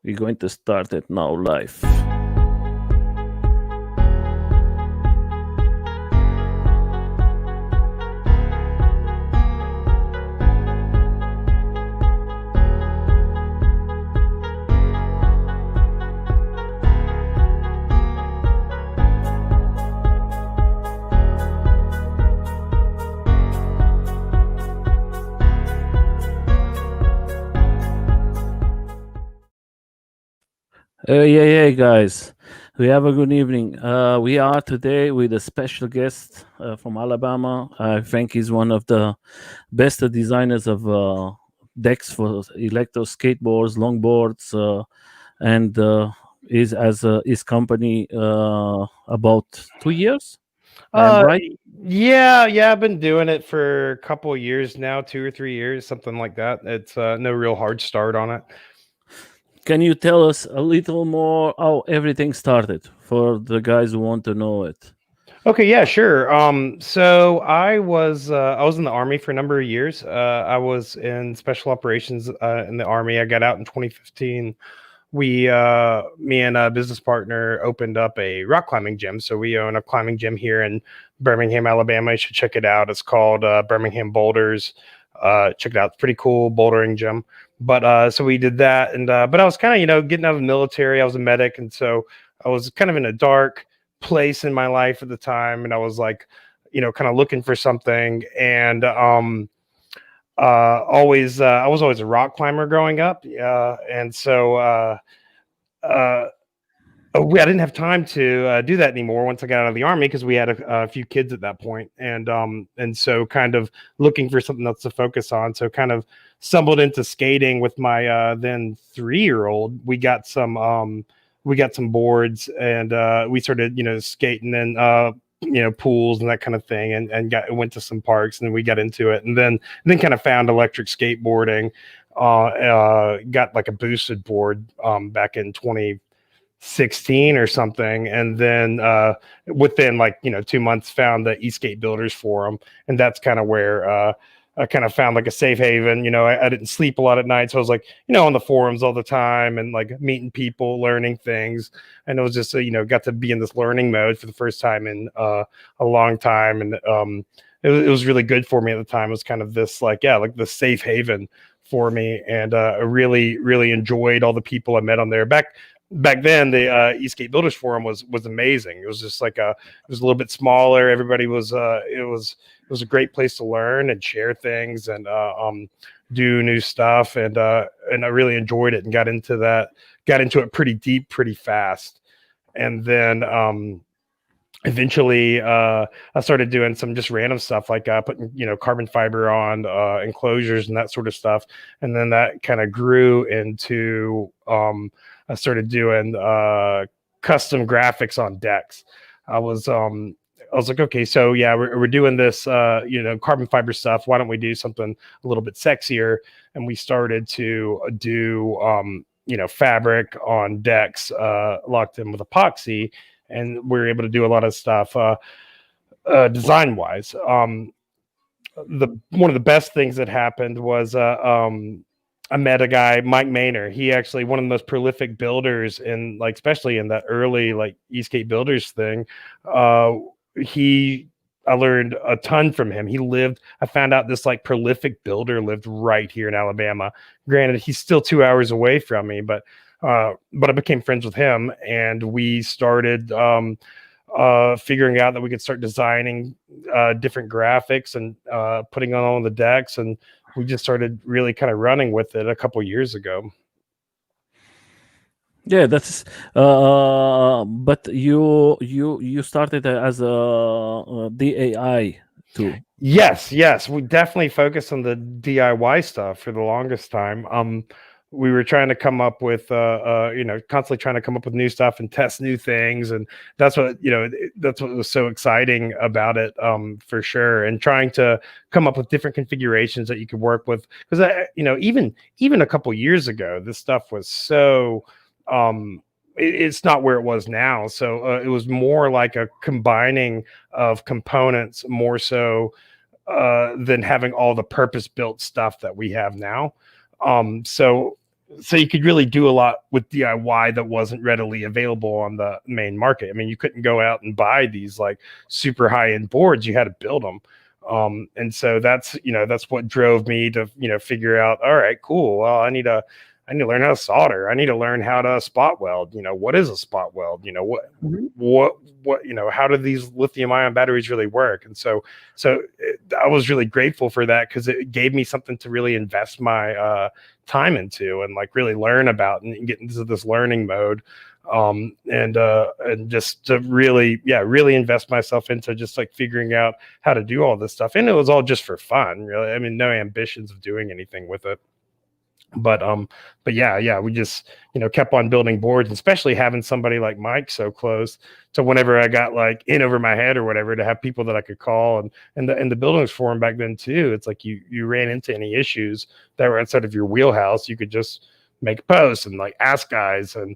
We're going to start it now live. Yeah, guys. We have a good evening. We are today with a special guest from Alabama. I think he's one of the best designers of decks for electro skateboards, longboards, and is as his company about 2 years. I am right. Yeah, I've been doing it for a couple of years now, 2 or 3 years, something like that. It's no real hard start on it. Can you tell us a little more how everything started for the guys who want to know it? Okay, yeah, sure. So I was in the Army for a number of years. I was in special operations in the Army. I got out in 2015. Me and a business partner opened up a rock climbing gym. So we own a climbing gym here in Birmingham, Alabama. You should check it out. It's called Birmingham Boulders. Check it out. It's pretty cool bouldering gym. But so we did that, and but I was kind of getting out of the military. I was a medic, and so I was kind of in a dark place in my life at the time, and I was like, kind of looking for something, and I was always a rock climber growing up, and so I didn't have time to do that anymore once I got out of the Army, because we had a few kids at that point, and so kind of looking for something else to focus on. So kind of stumbled into skating with my then 3-year-old. We got some boards, and we started skating in pools and that kind of thing, and went to some parks, and then we got into it, and then kind of found electric skateboarding. Got like a boosted board back in 2016 or something, and then within 2 months found the eSkate Builders Forum, and that's kind of where I kind of found like a safe haven. I didn't sleep a lot at night, so I was like on the forums all the time, and like meeting people, learning things, and it was just got to be in this learning mode for the first time in a long time, and it was really good for me at the time. It was kind of this like the safe haven for me, and I really enjoyed all the people I met on there. Back then, the eSkate Builders Forum was amazing. It was just it was a little bit smaller. Everybody was it was a great place to learn and share things, and do new stuff, and I really enjoyed it, and got into it pretty deep, pretty fast. And then eventually I started doing some just random stuff, like putting carbon fiber on enclosures and that sort of stuff, and then that kind of grew into I started doing custom graphics on decks. I was like, okay, so yeah, we're doing this carbon fiber stuff. Why don't we do something a little bit sexier? And we started to do fabric on decks locked in with epoxy, and we were able to do a lot of stuff design wise. One of the best things that happened was I met a guy, Mike Maynor. He actually one of the most prolific builders in especially in that early eSkate Builders thing. I learned a ton from him. I found out this prolific builder lived right here in Alabama. Granted, he's still 2 hours away from me, but I became friends with him, and we started figuring out that we could start designing different graphics and putting on the decks, and we just started really kind of running with it a couple years ago. Yeah, that's but you started as a DAI too. Yes, we definitely focused on the DIY stuff for the longest time. We were trying to come up with constantly trying to come up with new stuff and test new things, and that's what was so exciting about it, for sure. And trying to come up with different configurations that you could work with, because even a couple years ago, this stuff was so it's not where it was now. So it was more like a combining of components, more so than having all the purpose built stuff that we have now. So so you could really do a lot with DIY that wasn't readily available on the main market. I mean, you couldn't go out and buy these like super high end boards. You had to build them. And so that's what drove me to figure out, all right, cool. Well, I need to learn how to solder. I need to learn how to spot weld. What is a spot weld? How do these lithium ion batteries really work? And so I was really grateful for that, because it gave me something to really invest my time into and like really learn about and get into this learning mode. And just to really invest myself into just like figuring out how to do all this stuff. And it was all just for fun, really. I mean, no ambitions of doing anything with it. But we just kept on building boards, especially having somebody like Mike so close to whenever I got like in over my head or whatever, to have people that I could call. And the buildings forum back then too, it's like you ran into any issues that were outside of your wheelhouse, you could just make a post and like ask guys, and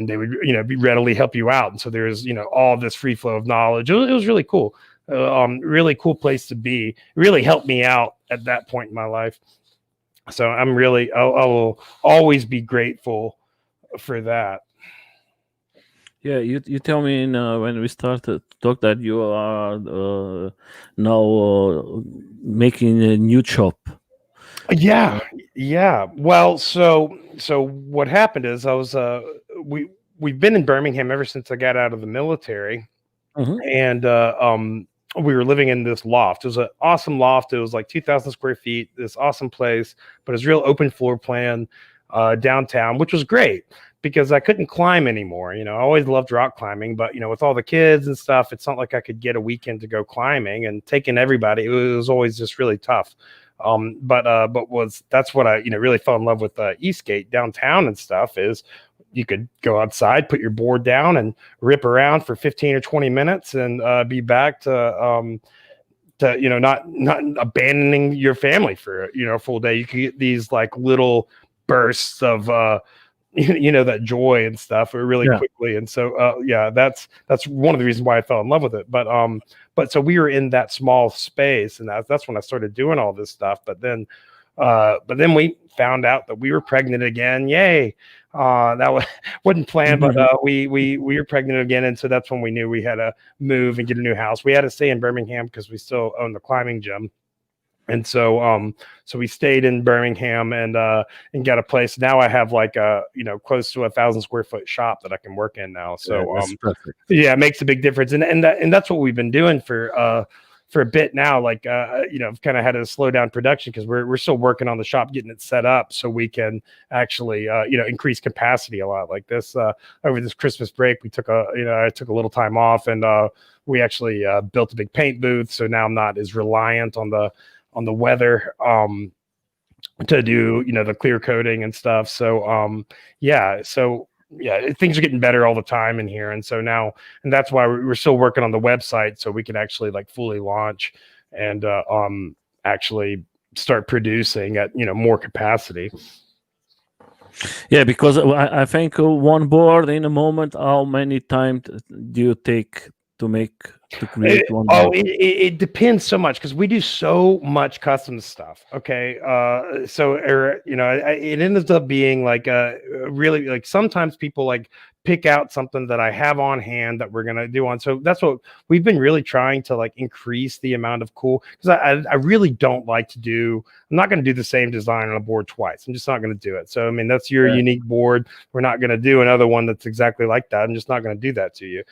they would be readily help you out. And so there's all this free flow of knowledge. It was really cool. Really cool place to be. It really helped me out at that point in my life. So I will always be grateful for that. Yeah, you tell me when we started to talk that you are now making a new shop. Yeah. Well, so what happened is I was we've been in Birmingham ever since I got out of the military, and we were living in this loft. It was an awesome loft. It was like 2,000 square feet, this awesome place, but it was real open floor plan downtown, which was great because I couldn't climb anymore. I always loved rock climbing, but with all the kids and stuff, it's not like I could get a weekend to go climbing, and taking everybody, it was always just really tough. That's what I really fell in love with Eastgate downtown and stuff, is you could go outside, put your board down, and rip around for 15 or 20 minutes, and be back to not abandoning your family for a full day. You could get these like little bursts of that joy and stuff really quickly. And so that's one of the reasons why I fell in love with it. But so we were in that small space, and that's when I started doing all this stuff. But then we found out that we were pregnant again. Yay. That wasn't planned, but we were pregnant again. And so that's when we knew we had to move and get a new house. We had to stay in Birmingham because we still own the climbing gym. And so we stayed in Birmingham and got a place. Now I have like close to 1,000 square foot shop that I can work in now. So it makes a big difference. And that's what we've been doing for a bit now. Like I've kind of had to slow down production because we're still working on the shop, getting it set up so we can actually increase capacity a lot. Like this over this Christmas break, I took a little time off, and we actually built a big paint booth. So now I'm not as reliant on the weather to do the clear coating and stuff. So things are getting better all the time in here. And so now, and that's why we're still working on the website so we can actually like fully launch and actually start producing at more capacity. Yeah, because I think one board in a moment, how many times do you take to create one board? It depends so much because we do so much custom stuff. Okay, it ends up being like really like sometimes people like pick out something that I have on hand that we're gonna do on. So that's what we've been really trying to like increase the amount of cool, because I really don't like to do. I'm not gonna do the same design on a board twice. I'm just not gonna do it. So I mean that's your unique board. We're not gonna do another one that's exactly like that. I'm just not gonna do that to you.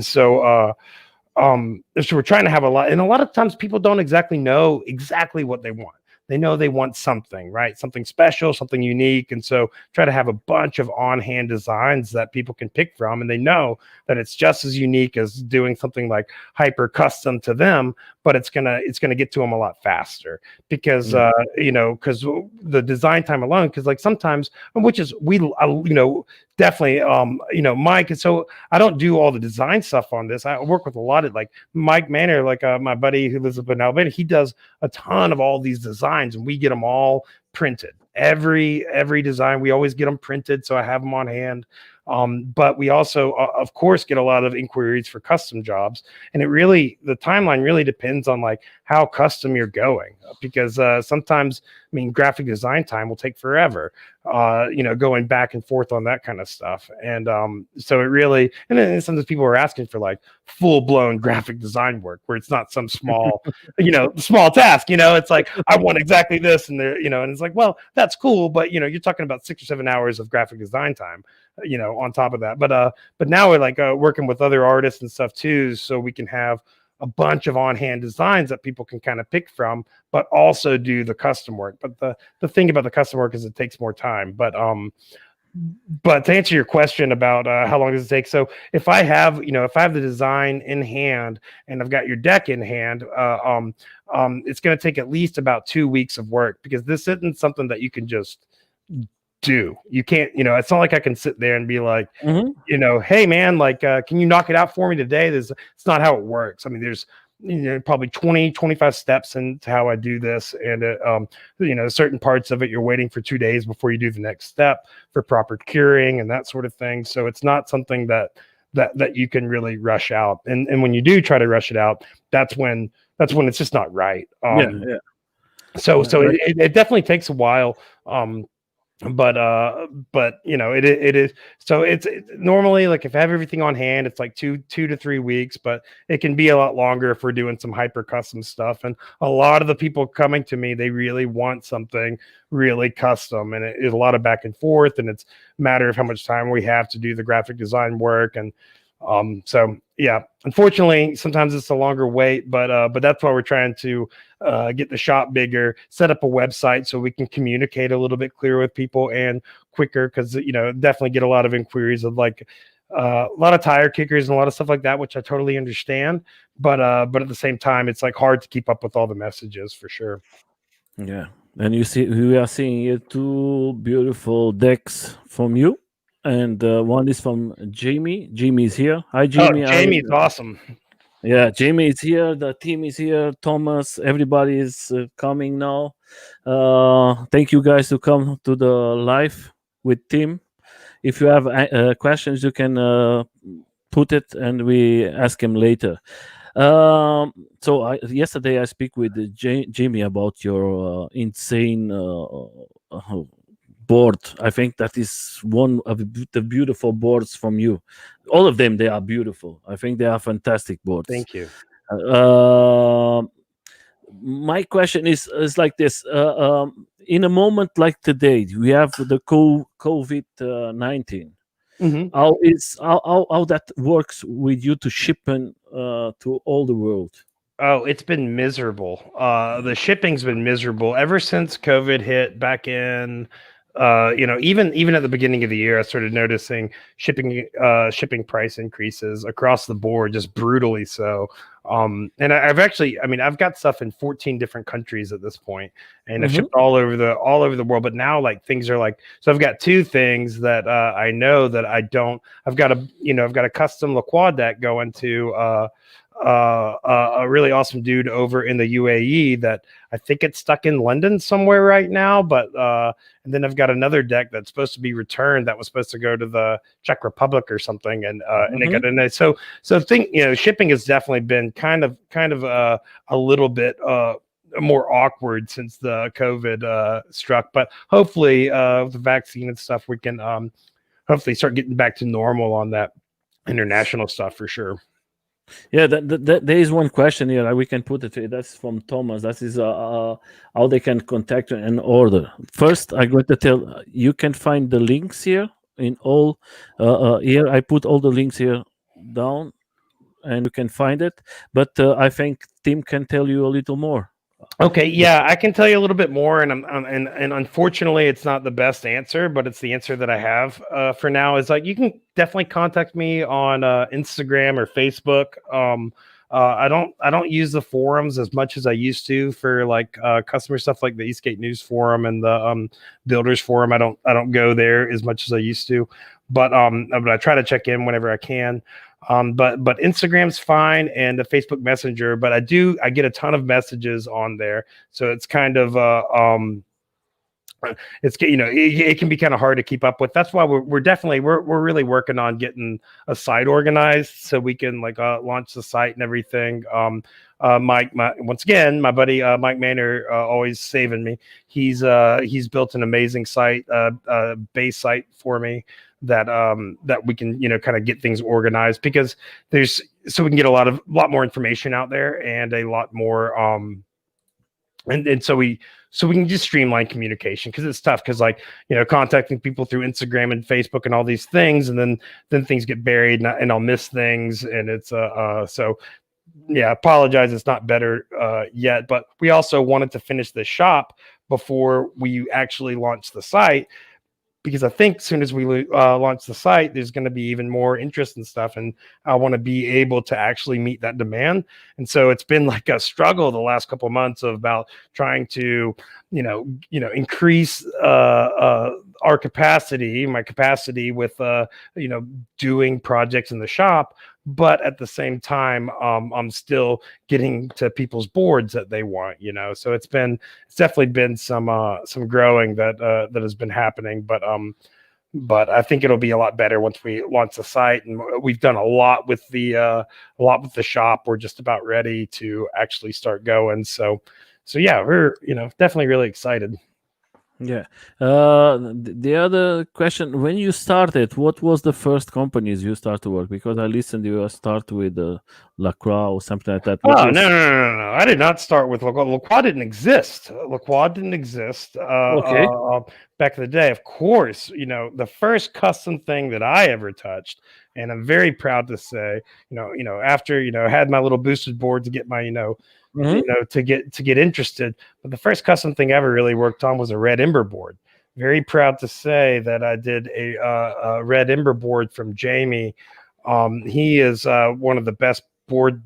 So we're trying to have a lot, and a lot of times people don't exactly know exactly what they want. They know they want something, right? Something special, something unique. And so try to have a bunch of on-hand designs that people can pick from. And they know that it's just as unique as doing something like hyper custom to them, but it's gonna get to them a lot faster because because the design time alone, because like sometimes, which is definitely Mike. And so I don't do all the design stuff on this. I work with a lot of like Mike Manor, like my buddy who lives up in Alabama. He does a ton of all these designs, and we get them all printed. Every design, we always get them printed, so I have them on hand. But we also, of course, get a lot of inquiries for custom jobs, and the timeline really depends on like how custom you're going, because sometimes, I mean, graphic design time will take forever. going back and forth on that kind of stuff. And so it really, and then sometimes people are asking for like full blown graphic design work where it's not some small, small task, it's like, I want exactly this. And and it's like, well, that's cool. But, you're talking about 6 or 7 hours of graphic design time, on top of that. But now we're like working with other artists and stuff too. So we can have a bunch of on-hand designs that people can kind of pick from, but also do the custom work. But the thing about the custom work is it takes more time. But to answer your question about how long does it take, so if I have the design in hand and I've got your deck in hand, it's going to take at least about 2 weeks of work, because this isn't something that you can just do. You can't, it's not like I can sit there and be like, hey man, like, can you knock it out for me today? It's not how it works. I mean, there's, probably 20, 25 steps into how I do this. And, certain parts of it, you're waiting for 2 days before you do the next step for proper curing and that sort of thing. So it's not something that you can really rush out. And when you do try to rush it out, that's when it's just not right. So it definitely takes a while. But it is, so it's normally like if I have everything on hand, it's like 2 to 3 weeks, but it can be a lot longer if we're doing some hyper custom stuff. And a lot of the people coming to me, they really want something really custom, and it is a lot of back and forth, and it's a matter of how much time we have to do the graphic design work. And so yeah, unfortunately, sometimes it's a longer wait, but that's why we're trying to get the shop bigger, set up a website so we can communicate a little bit clearer with people and quicker, because definitely get a lot of inquiries of like a lot of tire kickers and a lot of stuff like that, which I totally understand. But at the same time, it's like hard to keep up with all the messages for sure. Yeah, and we are seeing here 2 beautiful decks from you. And one is from Jamie. Jamie is here. Hi, Jamie. Jamie's awesome. Yeah, Jamie is here. The team is here. Thomas, everybody is coming now. Thank you guys to come to the live with Tim. If you have questions, you can put it and we ask him later. So yesterday I speak with Jamie about your insane board. I think that is one of the beautiful boards from you. All of them, they are beautiful. I think they are fantastic boards. Thank you. My question is like this: in a moment like today, we have the COVID-19. How that works with you to shipping to all the world? Oh, it's been miserable. The shipping's been miserable ever since COVID hit back in. Even at the beginning of the year, I started noticing shipping price increases across the board, just brutally so. And I've got stuff in 14 different countries at this point, and I've shipped all over the world. But now, like, things are like, so I've got 2 things that I know that I don't. I've got a custom LaQuad deck going to a really awesome dude over in the UAE that I think it's stuck in London somewhere right now. But and then I've got another deck that's supposed to be returned that was supposed to go to the Czech Republic or something, and they got in there. So shipping has definitely been kind of a little bit more awkward since the COVID struck. But hopefully with the vaccine and stuff, we can hopefully start getting back to normal on that international stuff for sure. Yeah, there is one question here. We can put it. That's from Thomas. That is how they can contact and order. First, I'm going to tell you can find the links here in all. Here, I put all the links here down, and you can find it. But I think Tim can tell you a little more. Okay, yeah, I can tell you a little bit more, and and unfortunately, it's not the best answer, but it's the answer that I have for now. Is like you can definitely contact me on Instagram or Facebook. I don't use the forums as much as I used to for like customer stuff like the Eastgate News Forum and the Builders Forum. I don't go there as much as I used to, but I try to check in whenever I can. But Instagram's fine, and the Facebook Messenger, but I get a ton of messages on there, so it's kind of it can be kind of hard to keep up with. That's why we're really working on getting a site organized so we can like launch the site and everything. Mike, once again, my buddy Mike Manor, always saving me. He's built an amazing site, base site for me that we can kind of get things organized, because so we can get a lot more information out there, and a lot more and so we can just streamline communication, because it's tough, because contacting people through Instagram and Facebook and all these things, and then things get buried, and I'll miss things, and it's so yeah, apologize, it's not better yet, but we also wanted to finish the shop before we actually launch the site, because I think as soon as we launch the site, there's going to be even more interest and stuff, and I want to be able to actually meet that demand. And so it's been like a struggle the last couple of months about trying to, increase our capacity, my capacity with, doing projects in the shop. But at the same time, I'm still getting to people's boards that they want, So it's definitely been some growing that has been happening, but I think it'll be a lot better once we launch the site, and we've done a lot with the shop. We're just about ready to actually start going. So yeah, we're definitely really excited. Yeah. The other question: when you started, what was the first companies you started to work? Because I listened you start with LaCroix or something like that. No. I did not start with LaCroix. LaCroix didn't exist. Okay. Back in the day. Of course, the first custom thing that I ever touched, and I'm very proud to say, after I had my little boosted board to get my to get interested. But the first custom thing I ever really worked on was a Red Ember board. Very proud to say that I did a Red Ember board from Jamie. He is one of the best board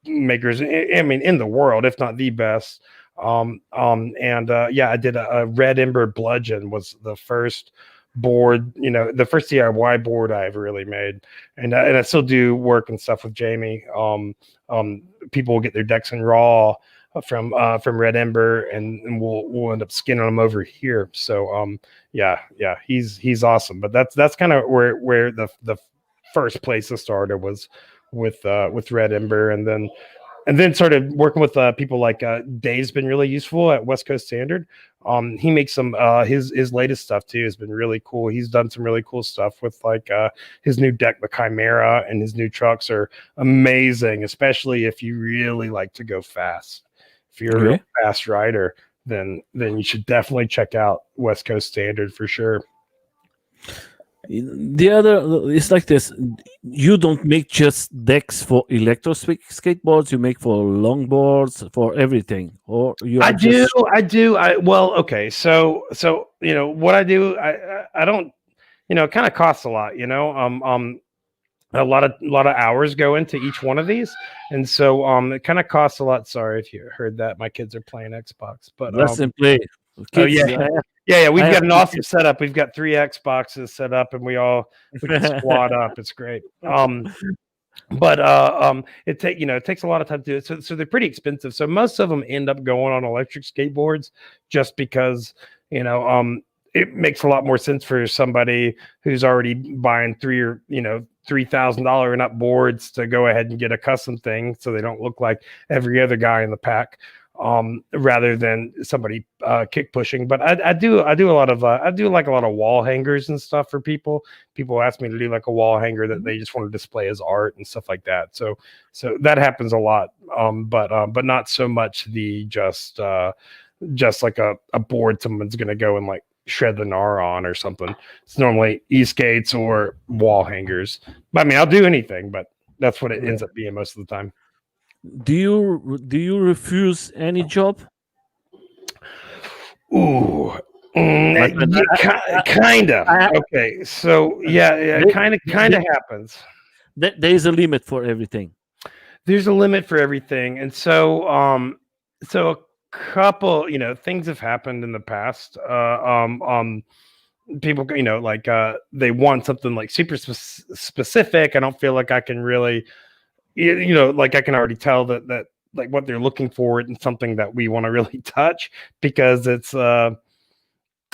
makers, in the world, if not the best. I did a Red Ember bludgeon, was the first board, the first DIY board I ever really made, and I still do work and stuff with Jamie. People will get their decks in raw from Red Ember, and we'll end up skinning them over here. So he's awesome. But that's kind of where the first place I started was with Red Ember, and then started working with people like Dave's been really useful at West Coast Standard. He makes some his latest stuff too has been really cool. He's done some really cool stuff with his new deck, the Chimera, and his new trucks are amazing, especially if you really like to go fast. If you're a real fast rider, then you should definitely check out West Coast Standard for sure. The other, it's like this: you don't make just decks for electro skateboards, you make for longboards, for everything. Or I do. Okay, so what I do, I don't, it kind of costs a lot, a lot of hours go into each one of these, and so it kind of costs a lot. Sorry if you heard that, my kids are playing Xbox, but let's play. Kids, yeah, we've got an awesome setup. We've got 3 Xboxes set up, and we can squad up. It's great. But it takes a lot of time to do it. So they're pretty expensive. So most of them end up going on electric skateboards, just because it makes a lot more sense for somebody who's already buying $3,000 and up boards to go ahead and get a custom thing, so they don't look like every other guy in the pack. Rather than somebody kick pushing. But I do a lot of wall hangers and stuff for people. People ask me to do like a wall hanger that they just want to display as art and stuff like that. So that happens a lot. But not so much the just like a board someone's gonna go and like shred the gnar on or something. It's normally e-skates or wall hangers. But I'll do anything, but that's what it ends up being most of the time. Do you refuse any job? Ooh, kind of. Okay, so kind of happens. There is a limit for everything. There's a limit for everything, and so a couple things have happened in the past. People they want something like super specific. I don't feel like I can really. I can already tell that like what they're looking for and something that we want to really touch, because it's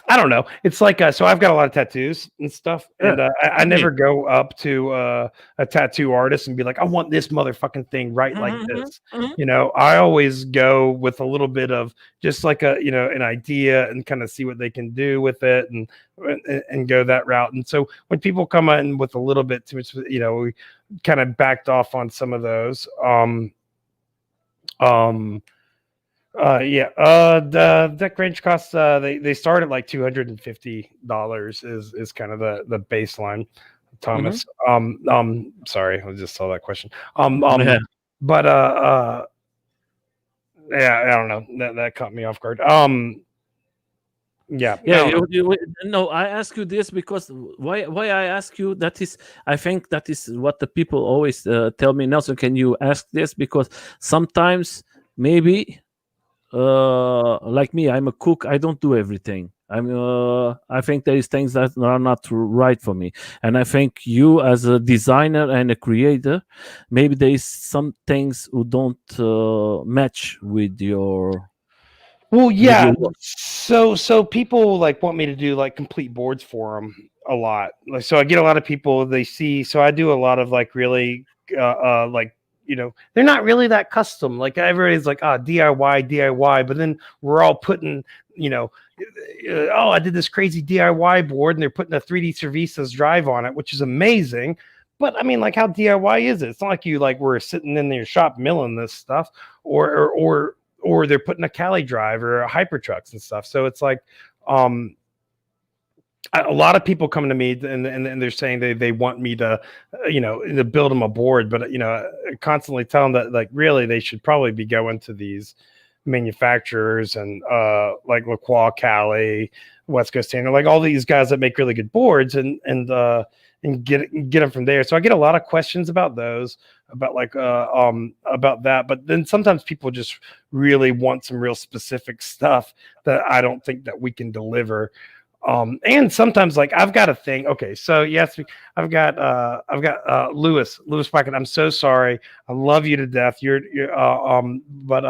I don't know. It's like so I've got a lot of tattoos and stuff, Yeah, and I me. never go up to a tattoo artist and be like, I want this motherfucking thing right like Mhm, this. mhm. You know, I always go with a little bit of just like a an idea and kind of see what they can do with it and go that route. And so when people come in with a little bit too much, we kind of backed off on some of those. Um, yeah. The deck range costs. They start at like $250 is kind of the baseline. Mhm. Thomas. Sorry, I just saw that question. Yeah. But yeah, I don't know. That caught me off guard. Yeah, I Yeah, don't know. no, I ask you this because why I ask you that is I think that is what the people always tell me. Nelson, can you ask this? Because sometimes maybe like me, I'm a cook. I don't do everything. I think there is things that are not right for me, and I think you, as a designer and a creator, maybe there is some things who don't match Well, with yeah. your work. So people like want me to do like complete boards for them a lot. Like, so I get a lot of people. They see. So I do a lot of like really, like they're not really that custom. Like everybody's like, DIY, DIY. But then we're all putting, you know, oh, I did this crazy DIY board, and they're putting a 3D Services drive on it, which is amazing. But I mean, like, how DIY is it? It's not like you like were sitting in your shop milling this stuff, or they're putting a Cali drive or a Hypertrucks and stuff. So it's like, um, a lot of people come to me and they're saying they want me to, to build them a board, but I constantly tell them that like really they should probably be going to these manufacturers and like LaCroix, Cali, West Coast Standard, like all these guys that make really good boards and get them from there. So I get a lot of questions about those, about like about that. But then sometimes people just really want some real specific stuff that I don't think that we can deliver. And sometimes like I've got a thing. Okay, so yes, I've got Lewis Pocket. I'm so sorry. I love you to death. But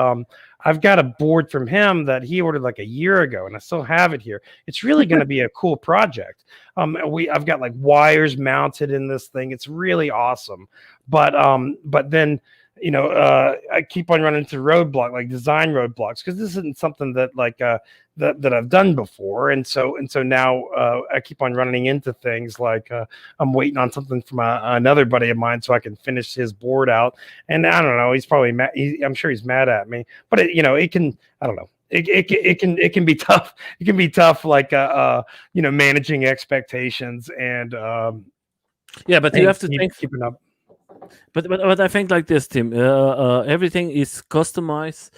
I've got a board from him that he ordered like a year ago, and I still have it here. It's really going to be a cool project. I've got like wires mounted in this thing. It's really awesome. But then I keep on running into like design roadblocks, because this isn't something that like that I've done before, and so now I keep on running into things like I'm waiting on something from another buddy of mine so I can finish his board out, and I don't know, he's probably mad. I'm sure he's mad at me, but it can, I don't know. It can be tough. It can be tough, like managing expectations and Yeah, but you have to think. keeping up. But I think like this, Tim. Everything is customized.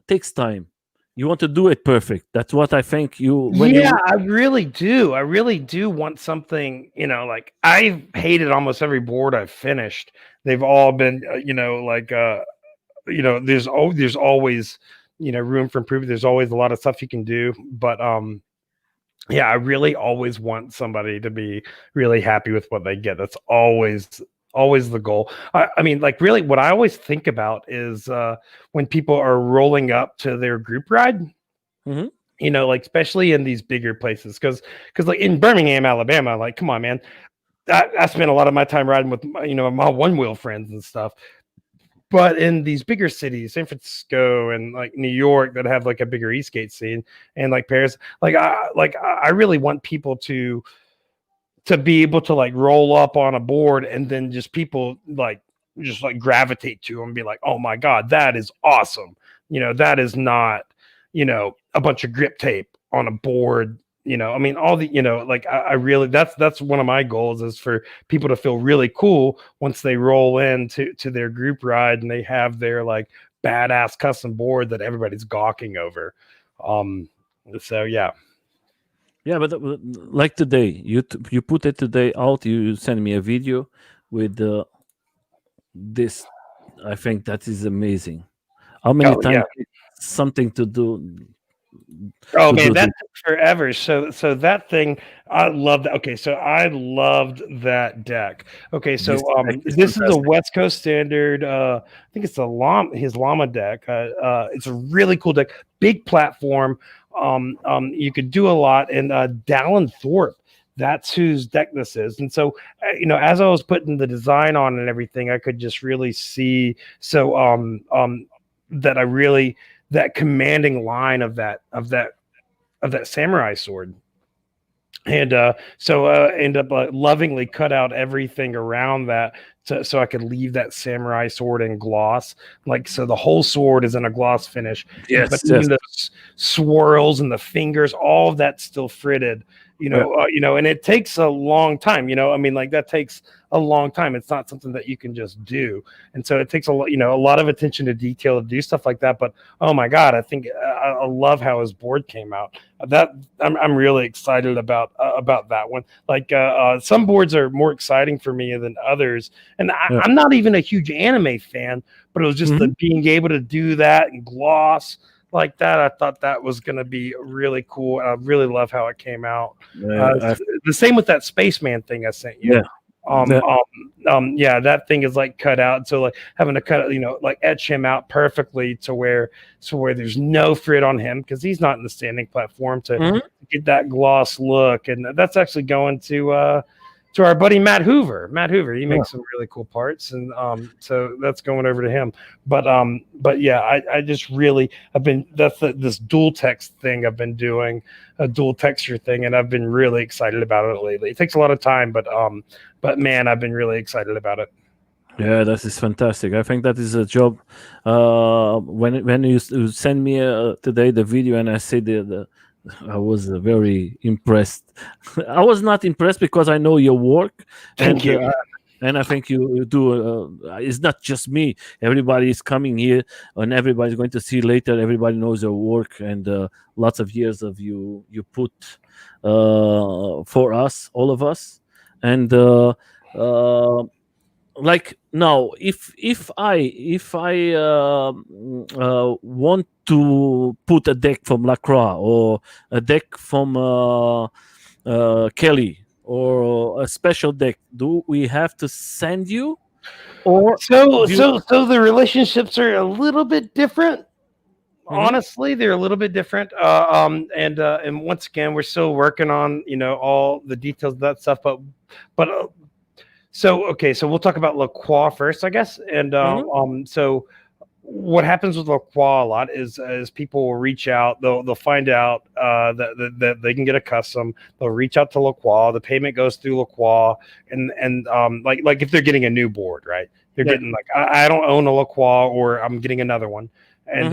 Takes time. You want to do it perfect. That's what I think. Yeah, I really do. I really do want something, like I've hated almost every board I've finished. They've all been, there's always, room for improvement. There's always a lot of stuff you can do. But yeah, I really always want somebody to be really happy with what they get. That's always the goal. I mean, like really what I always think about is when people are rolling up to their group ride. Mhm. Like especially in these bigger places, because like in Birmingham, Alabama, like come on, man, I spent a lot of my time riding with my one wheel friends and stuff. But in these bigger cities, San Francisco and like New York, that have like a bigger e-skate scene, and like Paris, I really want people to be able to like roll up on a board, and then just people just like gravitate to them and be like, oh my god, that is awesome. That is not a bunch of grip tape on a board. I mean, all the like I really, that's one of my goals, is for people to feel really cool once they roll in to their group ride and they have their like badass custom board that everybody's gawking over. So yeah. Yeah, but like today, you put it today out. You send me a video with this. I think that is amazing. How many Oh yeah. times something to do Oh to man, do that this? took forever. So that thing, I love that. Okay, so I loved that deck. Okay, so This deck is this is a fantastic. West Coast standard. I think it's his llama deck. It's a really cool deck, big platform. You could do a lot. And Dallin Thorpe, that's whose deck this is. And so, as I was putting the design on and everything, I could just really see. So, that I really, that commanding line of that samurai sword. And so end up lovingly cut out everything around that so I could leave that samurai sword in gloss. Like, so the whole sword is in a gloss finish. Yes, but yes. even the swirls and the fingers, all of that's still fritted, and it takes a long time, that takes a long time. It's not something that you can just do. And so it takes a lot of attention to detail to do stuff like that. But oh my God, I think I love how his board came out. That I'm really excited about that one. Like some boards are more exciting for me than others. And I'm not even a huge anime fan, but it was just the being able to do that and gloss like that. I thought that was going to be really cool. I really love how it came out. The same with that spaceman thing I sent you. That thing is like cut out. So like having to cut, like etch him out perfectly to where there's no frit on him because he's not in the standing platform to get that gloss look. And that's actually going to our buddy Matt Hoover. He makes some really cool parts, and so that's going over to him. But yeah, I just really this dual text thing I've been doing, a dual texture thing, and I've been really excited about it lately. It takes a lot of time, but man, I've been really excited about it. Yeah, that is fantastic. I think that is a job. When you send me today the video, and I said I was very impressed. I was not impressed because I know your work. Thank you. And I think you do. It's not just me. Everybody is coming here, and everybody's going to see later. Everybody knows your work, and lots of years of you put for us, all of us. And like now, if I want to put a deck from Lacroix or a deck from Kelly or a special deck, do we have to send you? Or so the relationships are a little bit different. Honestly, they're a little bit different. And once again, we're still working on all the details of that stuff. But so we'll talk about Lacroix first, I guess. And so what happens with Lacroix a lot is people will reach out, they'll find out that they can get a custom. They'll reach out to Lacroix. The payment goes through Lacroix, and like if they're getting a new board, right? They're getting like I don't own a Lacroix, or I'm getting another one, and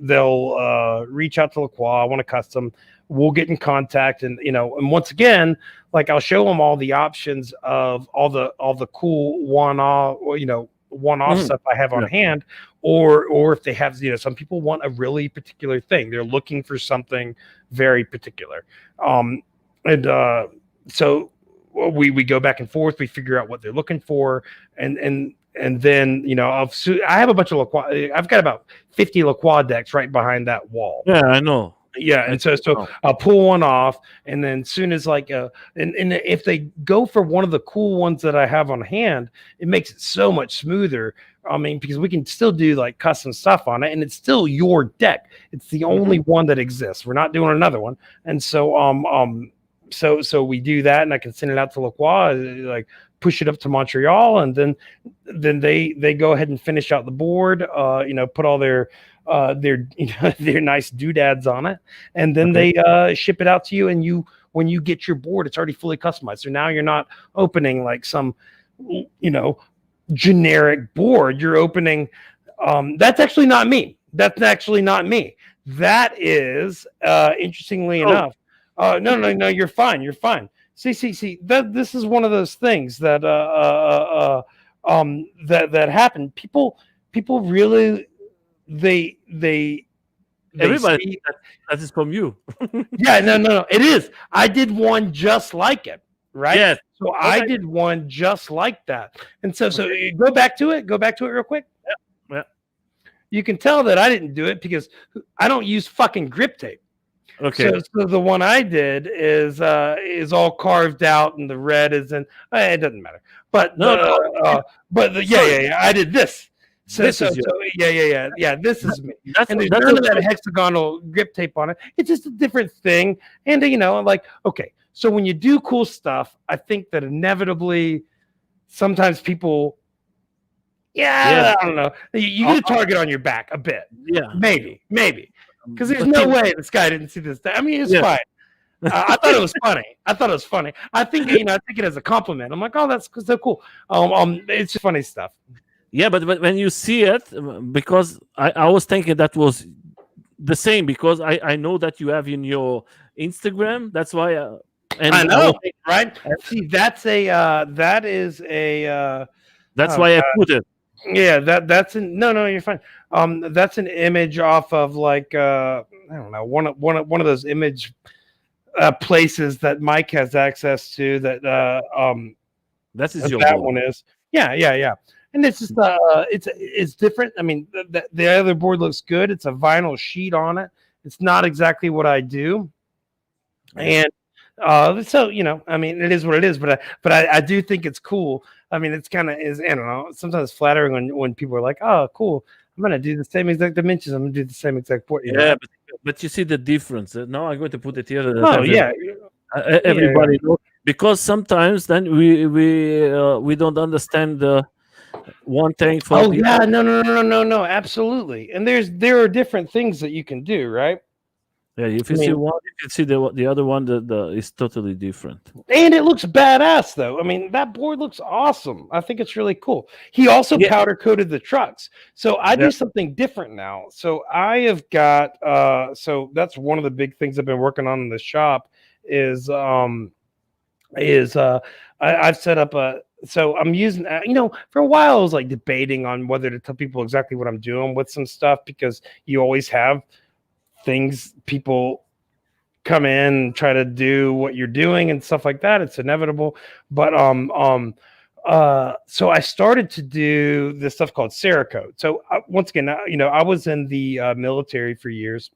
they'll reach out to Lacroix. I want a custom. We'll get in contact, and and once again, like I'll show them all the options of all the cool one-off stuff I have on hand, or if they have some people want a really particular thing, they're looking for something very particular, so we go back and forth, we figure out what they're looking for, and then I have a bunch of Lacroix. I've got about 50 Lacroix decks right behind that wall. Yeah, I know. Yeah, and so I'll pull one off, and then soon as and if they go for one of the cool ones that I have on hand, it makes it so much smoother. I mean, because we can still do like custom stuff on it, and it's still your deck. It's the only one that exists. We're not doing another one, and so so we do that, and I can send it out to Lacroix, like push it up to Montreal, and then they go ahead and finish out the board. Put all their nice doodads on it, and then they ship it out to you, and when you get your board, it's already fully customized. So now you're not opening like some generic board. You're opening that's actually not me. That is interestingly enough, no, you're fine. See, this is one of those things that that happen. People really they everybody see, that is from you. Yeah, no, it is. I did one just like it, right? Yes. So I did one just like that, and so go back to it real quick. Yeah. You can tell that I didn't do it because I don't use fucking grip tape. Okay. So the one I did is all carved out, and the red is in. It doesn't matter. But I did this. This is yeah. This is me, and there's that's none of that hexagonal grip tape on it. It's just a different thing, and I'm like, okay. So when you do cool stuff, I think that inevitably, sometimes people, I don't know, you get a target on your back a bit, maybe, because there's no way this guy didn't see this. I mean, it's fine. I thought it was funny. I think I take it as a compliment. I'm like, oh, that's so cool. It's just funny stuff. Yeah, but when you see it, because I was thinking that was the same, because I know that you have in your Instagram. That's why. And I know, right? See, that's that is a. That's why I put it. Yeah, that's no, you're fine. That's an image off of like I don't know, one of those image places that Mike has access to. That's your that board. one is. Yeah. And it's just it's different. I mean, the other board looks good. It's a vinyl sheet on it. It's not exactly what I do, and so I mean, it is what it is. But I do think it's cool. I mean, it's kind of I don't know. Sometimes flattering when people are like, "Oh, cool! I'm gonna do the same exact dimensions. I'm gonna do the same exact board." But you see the difference. Now I'm going to put it here. Everybody knows, because sometimes then we don't understand the one thing for. No, absolutely. And there are different things that you can do, right? Yeah, if you see one, you can see the other one that is totally different. And it looks badass, though. I mean, that board looks awesome. I think it's really cool. He also powder coated the trucks. So I do something different now. So I have got so that's one of the big things I've been working on in the shop is I've set up so I'm using, for a while I was like debating on whether to tell people exactly what I'm doing with some stuff, because you always have things, people come in and try to do what you're doing and stuff like that. It's inevitable. But so I started to do this stuff called Cerakote. So once again, I was in the military for years.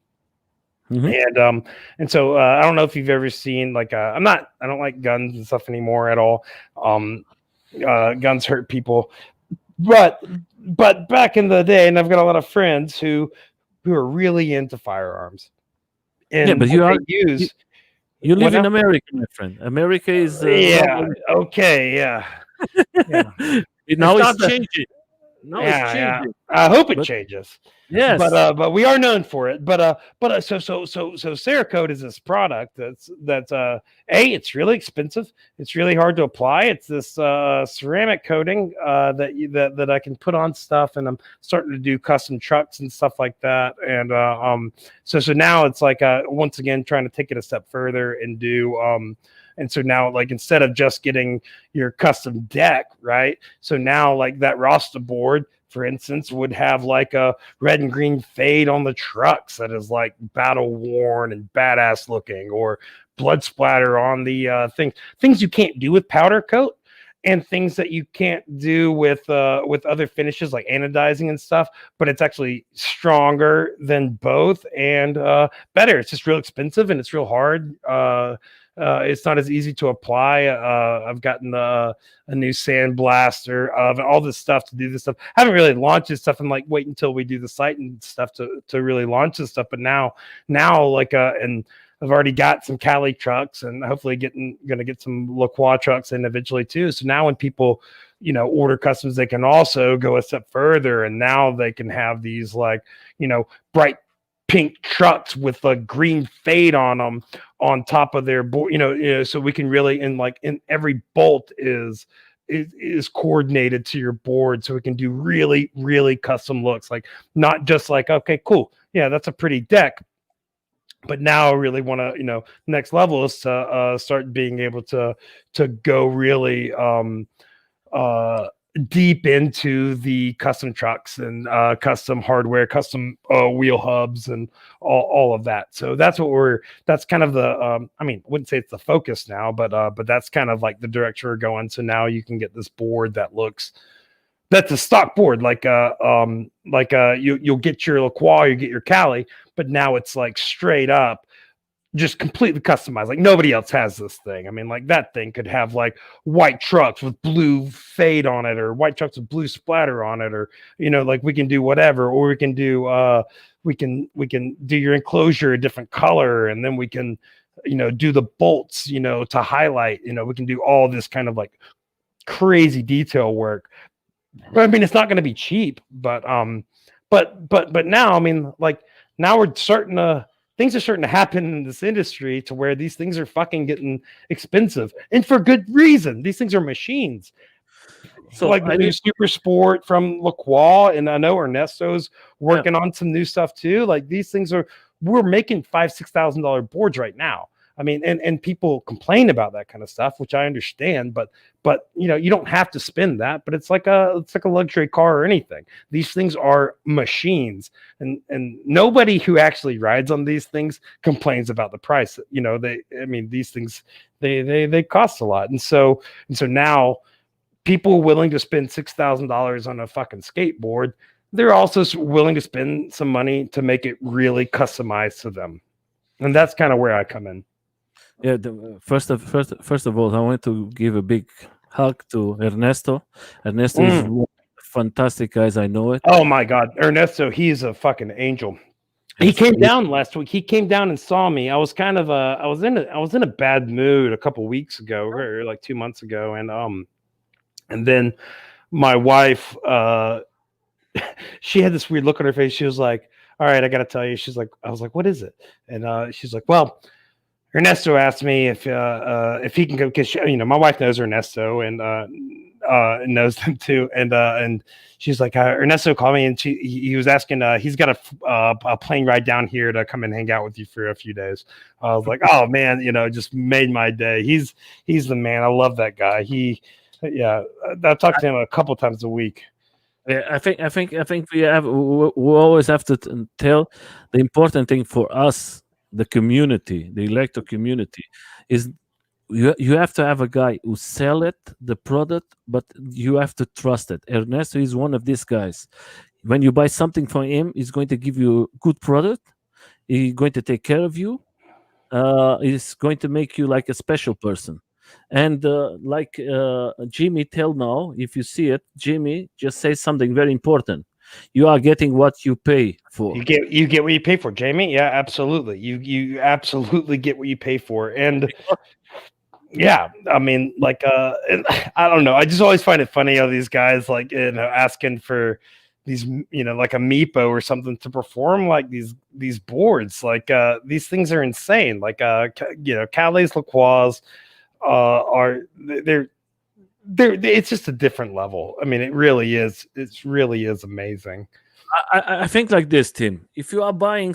Mm-hmm. And so I don't know if you've ever seen like I don't like guns and stuff anymore at all. Guns hurt people, but back in the day, and I've got a lot of friends who are really into firearms. And but you live in America, my friend. America is okay. Now it's changing. It's changing. I hope it changes. Yes, but we are known for it. So Cerakote is this product that's it's really expensive. It's really hard to apply. It's this ceramic coating that I can put on stuff, and I'm starting to do custom trucks and stuff like that. And so now it's like once again trying to take it a step further and do and so now, like, instead of just getting your custom deck, right? So now, like, that Rasta board, for instance, would have like a red and green fade on the trucks that is like battle worn and badass looking, or blood splatter on the things you can't do with powder coat, and things that you can't do with other finishes like anodizing and stuff. But it's actually stronger than both and better. It's just real expensive and it's real hard. It's not as easy to apply. I've gotten a new sandblaster of all this stuff to do this stuff. I haven't really launched this stuff. I'm like, wait until we do the site and stuff to really launch this stuff. But now like, and I've already got some Cali trucks, and hopefully gonna get some LaCroix trucks in eventually too. So now when people, order customs, they can also go a step further, and now they can have these like, bright pink trucks with a green fade on them on top of their board, so we can really, and every bolt is coordinated to your board, so we can do really, really custom looks, like not just like, okay, cool, yeah, that's a pretty deck, but now I really want to, next level is to start being able to go really deep into the custom trucks and custom hardware, custom wheel hubs, and all of that. So that's kind of the I mean, I wouldn't say it's the focus now, but that's kind of like the direction we're going. So now you can get this board that's a stock board, you'll get your LaCroix, you get your Cali, but now it's like straight up just completely customized. Like nobody else has this thing. I mean, like that thing could have like white trucks with blue fade on it, or white trucks with blue splatter on it, or like we can do whatever, or we can do your enclosure a different color, and then we can do the bolts to highlight. We can do all this kind of like crazy detail work. I mean, it's not going to be cheap, but now, I mean, like now things are starting to happen in this industry to where these things are fucking getting expensive, and for good reason. These things are machines. So like the new Super Sport from Lacroix, and I know Ernesto's working on some new stuff too. Like these things we're making $5,000-$6,000 boards right now. I mean, and people complain about that kind of stuff, which I understand, but you don't have to spend that. But it's like a luxury car or anything. These things are machines, and nobody who actually rides on these things complains about the price. These things they cost a lot, and so now people willing to spend $6,000 on a fucking skateboard, they're also willing to spend some money to make it really customized to them, and that's kind of where I come in. Yeah, first of all, I want to give a big hug to Ernesto. Ernesto is one of the fantastic guys. I know it. Oh my God, Ernesto, he's a fucking angel. He came down last week. He came down and saw me. I was kind of I was in a bad mood a couple weeks ago, or like 2 months ago, and then my wife, she had this weird look on her face. She was like, "All right, I got to tell you." I was like, "What is it?" And she's like, "Well, Ernesto asked me if he can go, because my wife knows Ernesto and knows them too, and she's like, Ernesto called me, and he was asking, he's got a plane ride down here to come and hang out with you for a few days." I was like, "Oh man, just made my day." He's the man. I love that guy. I talk to him a couple times a week. Yeah, I think we always have to tell the important thing for us, the community, the electro community, is you have to have a guy who sell the product, but you have to trust it. Ernesto is one of these guys. When you buy something from him, he's going to give you a good product. He's going to take care of you. He's going to make you like a special person. And like Jimmy tell now, if you see it, Jimmy just says something very important. You are getting what you pay for. You get what you pay for, Jamie. Yeah, absolutely. You absolutely get what you pay for. And yeah, I mean, like I don't know. I just always find it funny how these guys like asking for these like a Meepo or something to perform like these boards. Like these things are insane. Like Calais Lacroix are they're it's just a different level. I mean, it really is. It really is amazing. I think like this, Tim. If you are buying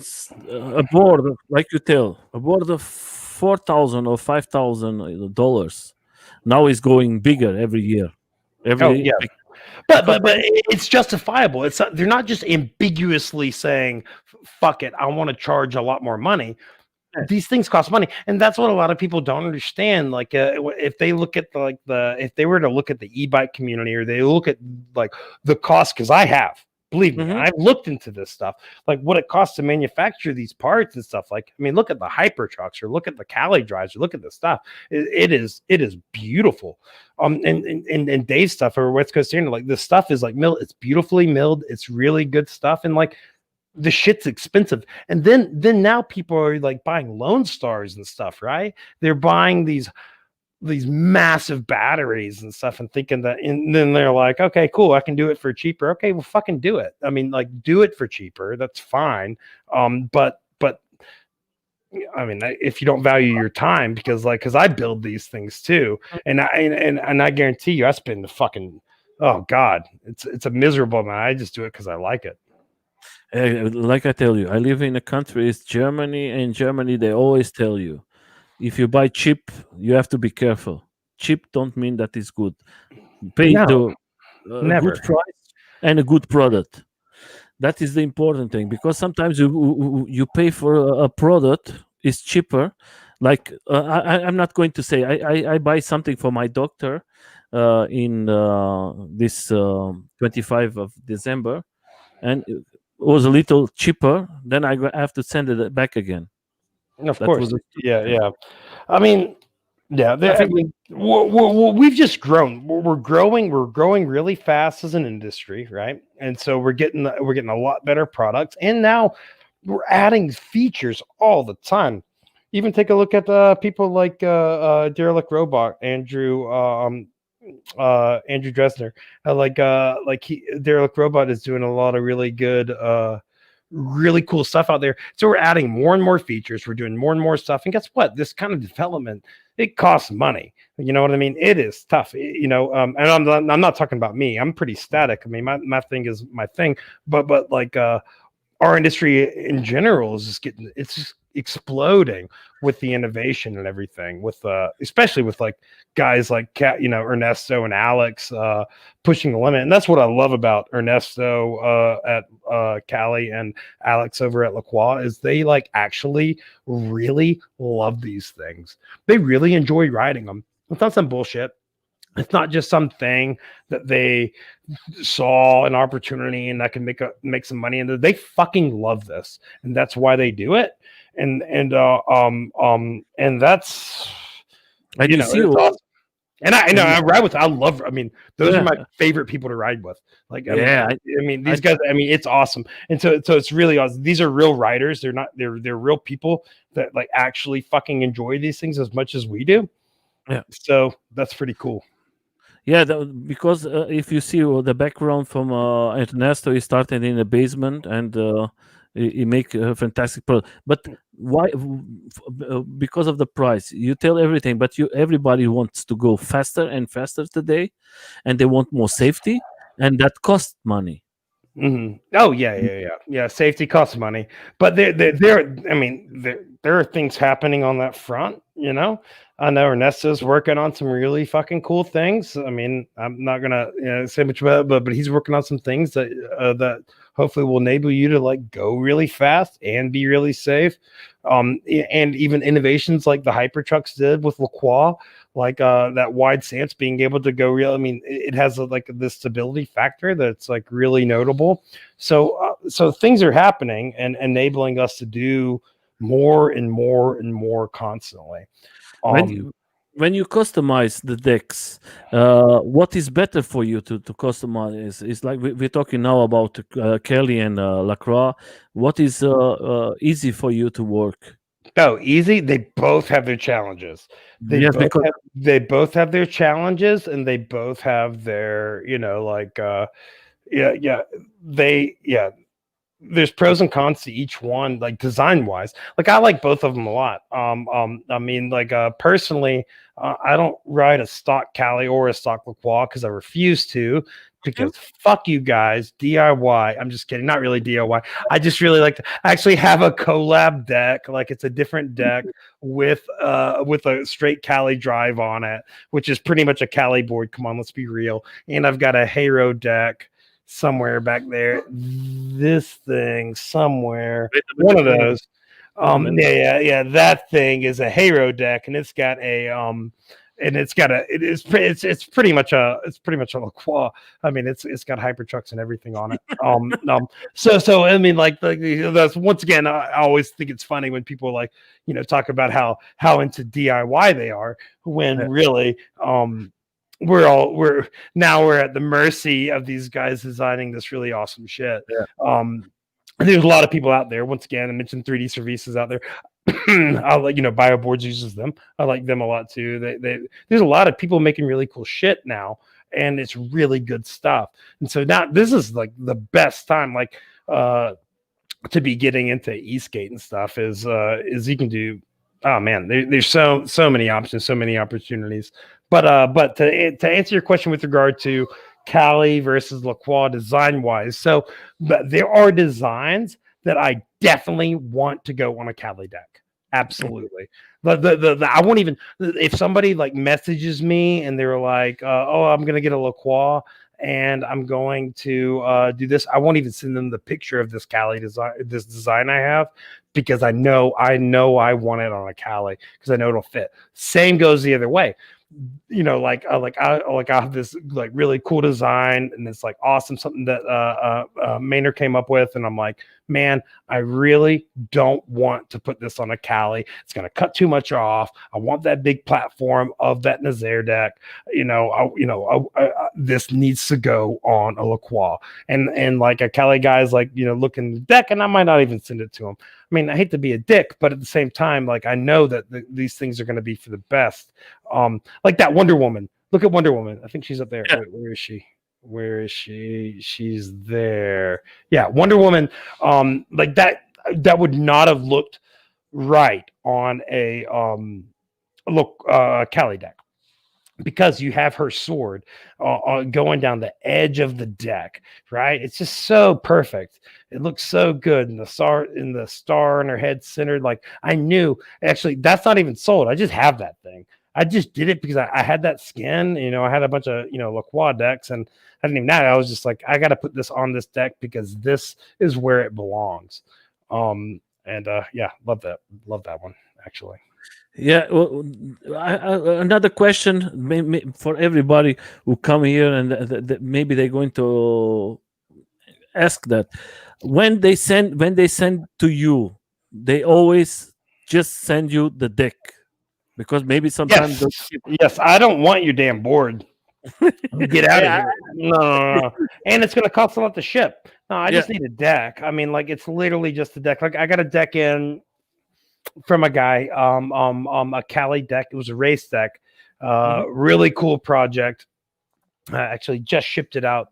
a board, like you tell, a board of $4,000 or $5,000, now is going bigger every year. Yeah. But it's justifiable. It's they're not just ambiguously saying, "Fuck it, I want to charge a lot more money." These things cost money, and that's what a lot of people don't understand. Like, if they look at if they were to look at the e-bike community, or they look at like the cost, because believe me, I've looked into this stuff, like what it costs to manufacture these parts and stuff. Like, I mean, look at the Hyper trucks, or look at the Cali drives, or look at the stuff. It is beautiful. And Dave's stuff, or West Coast Standard, like this stuff is like milled. It's beautifully milled. It's really good stuff, and like the shit's expensive. And then now people are like buying Lone Stars and stuff, right? They're buying these massive batteries and stuff, and thinking that, and then they're like, okay, cool, I can do it for cheaper. Okay, well, fucking do it. I mean, like, do it for cheaper. That's fine. But I mean, if you don't value your time, because I build these things too, and I guarantee you, I spend oh God, it's a miserable man. I just do it because I like it. Like I tell you, I live in a country, it's Germany, and in Germany they always tell you, if you buy cheap, you have to be careful. Cheap don't mean that it's good. Pay the good price and a good product. That is the important thing, because sometimes you pay for a product is cheaper. Like I'm not going to say I buy something for my doctor in this 25 of December, and it was a little cheaper. Then I have to send it back again. Of That course. was a Yeah, thing. yeah. I mean, yeah, I I think mean, we've just grown. We're growing. We're growing really fast as an industry, right? And so we're getting a lot better products, and now we're adding features all the time. Even take a look at people like Derelict Robot, Andrew Dresner. Derelict Robot is doing a lot of really good really cool stuff out there. So we're adding more and more features. We're doing more and more stuff. And guess what? This kind of development, it costs money. You know what I mean? It is tough. And I'm not talking about me. I'm pretty static. I mean, my thing is my thing, but like our industry in general is just it's just exploding with the innovation and everything, with especially with like guys like Ernesto and Alex pushing the limit. And that's what I love about Ernesto at Cali and Alex over at La Croix, is they like actually really love these things. They really enjoy riding them. It's not some bullshit. It's not just something that they saw an opportunity and that can make some money, and they fucking love this, and that's why they do it. And that's, and you see, it's awesome. And I know and I ride with. I love. I mean, those are yeah, my favorite people to ride with. Like, yeah, I mean, I, these guys. I mean, it's awesome. And so it's really awesome. These are real riders. They're not. They're real people that like actually fucking enjoy these things as much as we do. yeah. So that's pretty cool. Yeah, because if you see the background from Ernesto, he started in the basement and he make a fantastic product. But why? Because of the price. You tell everything, but everybody wants to go faster and faster today, and they want more safety, and that costs money. Mm-hmm. Oh yeah. Safety costs money, but there. I mean, there are things happening on that front. I know Ernesto's working on some really fucking cool things. I mean, I'm not gonna say much about it, but he's working on some things that hopefully will enable you to like go really fast and be really safe. And even innovations like the Hypertrucks did with La Croix, like that wide stance being able to go real. I mean, it has like this stability factor that's like really notable. So things are happening and enabling us to do more and more and more constantly. When Um, you, when you customize the decks, what is better for you to customize? It's like we're talking now about Kelly and Lacroix. What is easy for you to work? Oh, easy. They both have their challenges. Yes, because They both have their challenges, and they both have their, yeah, yeah. Yeah. There's pros and cons to each one, like design wise. Like I like both of them a lot. I mean, like personally, I don't ride a stock Cali or a stock LaCroix because I refuse to, because fuck you guys, DIY. I'm just kidding, not really DIY. I just really like to actually have a collab deck, like it's a different deck with a straight Cali drive on it, which is pretty much a Cali board. Come on, let's be real. And I've got a Hero deck somewhere back there. This thing somewhere, wait a one minute, of those. wait a minute. Yeah. That thing is a Hero deck, and it's got a it's pretty much a LaCroix. I mean, it's got Hypertrucks and everything on it. So I mean, like that's once again, I always think it's funny when people like talk about how into DIY they are, when Yeah. really we're at the mercy of these guys designing this really awesome shit. Yeah. There's a lot of people out there. Once again, I mentioned 3D services out there. I like BioBoards uses them. I like them a lot too. There's a lot of people making really cool shit now, and it's really good stuff. And so now this is like the best time, like to be getting into eSkate and stuff, is you can do. Oh man, there's so many options, so many opportunities. But to answer your question with regard to Cali versus LaCroix design wise, so there are designs that I definitely want to go on a Cali deck. Absolutely. I won't even, if somebody like messages me and they're like, oh, I'm gonna get a LaCroix and I'm going to do this, I won't even send them the picture of this Cali design I have, because I know I want it on a Cali, because I know it'll fit. Same goes the other way. I have this like really cool design, and it's like awesome, something that Maynard came up with, and I'm like, man, I really don't want to put this on a Cali. It's going to cut too much off. I want that big platform of that Nazaire deck. This needs to go on a LaCroix. And like a Cali guy's like, looking at the deck, and I might not even send it to him. I mean, I hate to be a dick, but at the same time, like I know that these things are going to be for the best. Like that Wonder Woman. Look at Wonder Woman. I think she's up there. Yeah. Wait, where is she? Where is she? She's there. Yeah, Wonder Woman. Like that would not have looked right on a Cali deck, because you have her sword going down the edge of the deck, right? It's just so perfect. It looks so good, and the star in her head centered. Like I knew, actually, that's not even sold. I just have that thing. I just did it because I had that skin. I had a bunch of LaCroix decks, and I didn't even know. I was just like, I got to put this on this deck because this is where it belongs. Yeah, love that one actually. Yeah. Well, another question for everybody who come here, and maybe they're going to ask that when they send to you, they always just send you the deck, because maybe sometimes Yes, I don't want your damn board. Get out of here. No. And it's going to cost a lot to ship. No, I just need a deck. I mean, like, it's literally just a deck. Like, I got a deck in from a guy, a Cali deck. It was a race deck. Really cool project. I actually just shipped it out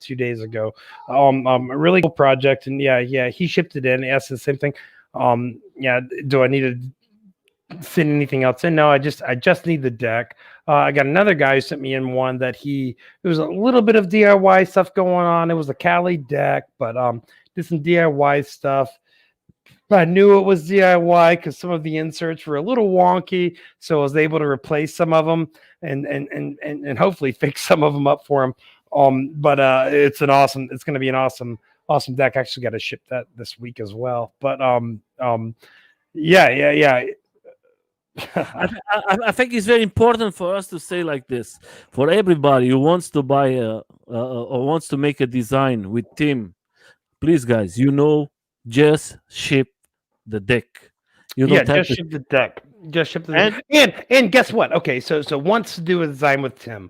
2 days ago. A really cool project. And yeah, he shipped it in. He asked the same thing. Do I need to send anything else in? No, I just need the deck. I got another guy who sent me in one that it was a little bit of DIY stuff going on. It was a Cali deck, but did some DIY stuff. I knew it was DIY because some of the inserts were a little wonky, so I was able to replace some of them and hopefully fix some of them up for him. But it's going to be an awesome deck. I actually got to ship that this week as well. But yeah. I think it's very important for us to say like this, for everybody who wants to buy or wants to make a design with Tim. Please, guys, just ship the deck. You don't have just ship the deck. Just ship the deck. And guess what? Okay, so wants to do a design with Tim.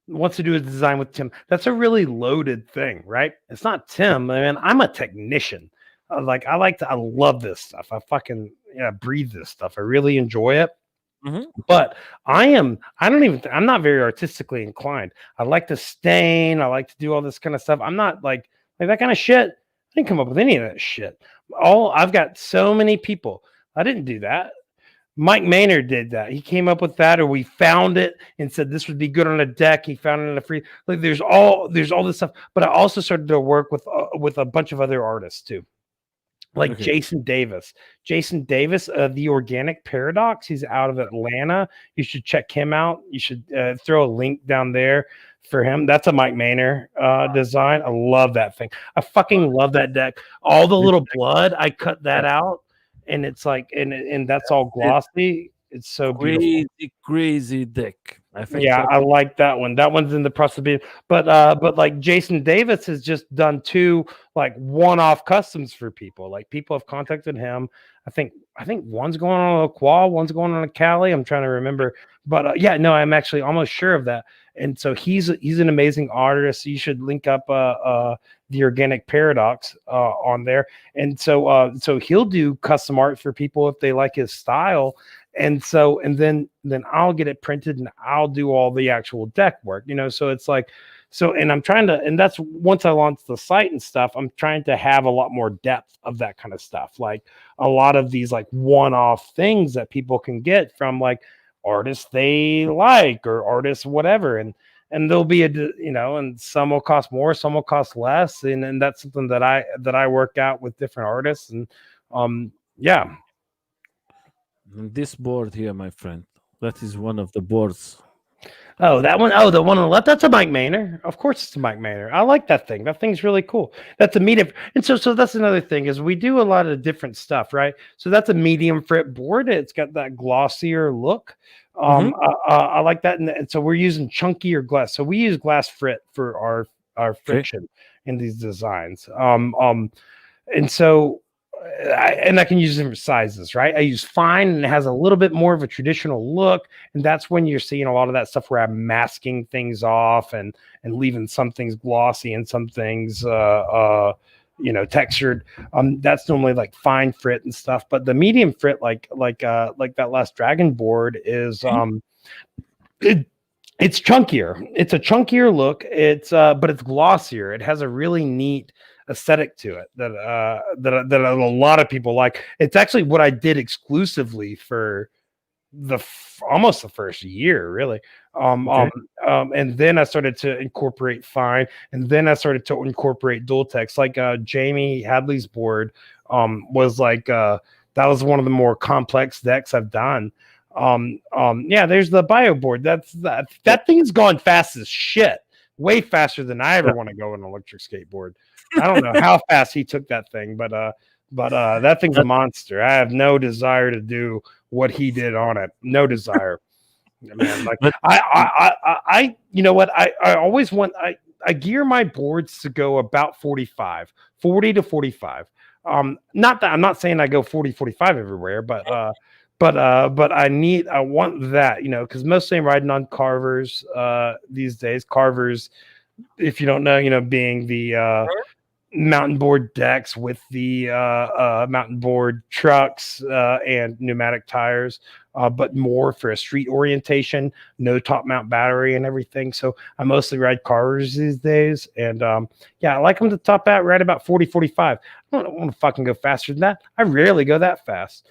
That's a really loaded thing, right? It's not Tim. I mean, I'm a technician. I love this stuff. I fucking breathe this stuff. I really enjoy it. But I'm not very artistically inclined. I like to stain. I like to do all this kind of stuff. I'm not like that kind of shit. I didn't come up with any of that shit. I've got so many people. I didn't do that. Mike Maynard did that. He came up with that, or we found it and said this would be good on a deck. He found it in a free. Like there's all this stuff. But I also started to work with a bunch of other artists too. Like Jason Davis, the Organic Paradox. He's out of Atlanta. You should check him out. You should throw a link down there for him. That's a Mike Maynard design. I love that thing. I fucking love that deck. All the little blood, I cut that out, and it's like, and that's all glossy. It's so beautiful. Crazy deck. I think. Yeah, I like that one. That one's in the process of being, but like Jason Davis has just done 2 like one-off customs for people. Like people have contacted him. I think one's going on a LaCroix, one's going on a Cali. I'm trying to remember, but I'm actually almost sure of that. And so he's an amazing artist. You should link up the Organic Paradox on there. And so he'll do custom art for people if they like his style. And then I'll get it printed and I'll do all the actual deck work, so it's like, and I'm trying to, and that's once I launch the site and stuff, I'm trying to have a lot more depth of that kind of stuff. Like a lot of these like one-off things that people can get from like artists they like or artists, whatever. And there'll be and some will cost more, some will cost less. And that's something that I work out with different artists. And yeah. This board here, my friend, that is one of the boards. Oh, that one. Oh, the one on the left. That's a Mike Maynard. Of course, it's a Mike Maynard. I like that thing. That thing's really cool. That's a medium. And so that's another thing is we do a lot of different stuff, right? So that's a medium frit board. It's got that glossier look. I like that. And so we're using chunkier glass. So we use glass frit for our friction in these designs. and so I can use different sizes, right? I use fine, and it has a little bit more of a traditional look, and that's when you're seeing a lot of that stuff where I'm masking things off and leaving some things glossy and some things textured. That's normally like fine frit and stuff, but the medium frit, like that last dragon board is it's chunkier. It's a chunkier look. It's but it's glossier. It has a really neat aesthetic to it that a lot of people like. It's actually what I did exclusively for almost the first year, really. And then I started to incorporate fine, and then I started to incorporate dual text. Like Jamie Hadley's board was like that was one of the more complex decks I've done. Yeah, there's the bio board. That thing's gone fast as shit, way faster than I ever want to go on an electric skateboard. I don't know how fast he took that thing, but that thing's a monster. I have no desire to do what he did on it. No desire, man. Like I you know what? I always want. I gear my boards to go about 40 to 45. Not that I'm not saying I go 40, 45 everywhere, but I want that, because mostly I'm riding on carvers these days. Carvers, if you don't know, being the mountain board decks with the mountain board trucks and pneumatic tires, but more for a street orientation, no top mount battery and everything. So I mostly ride carvers these days. And I like them to top out right about 40, 45. I don't want to fucking go faster than that. I rarely go that fast.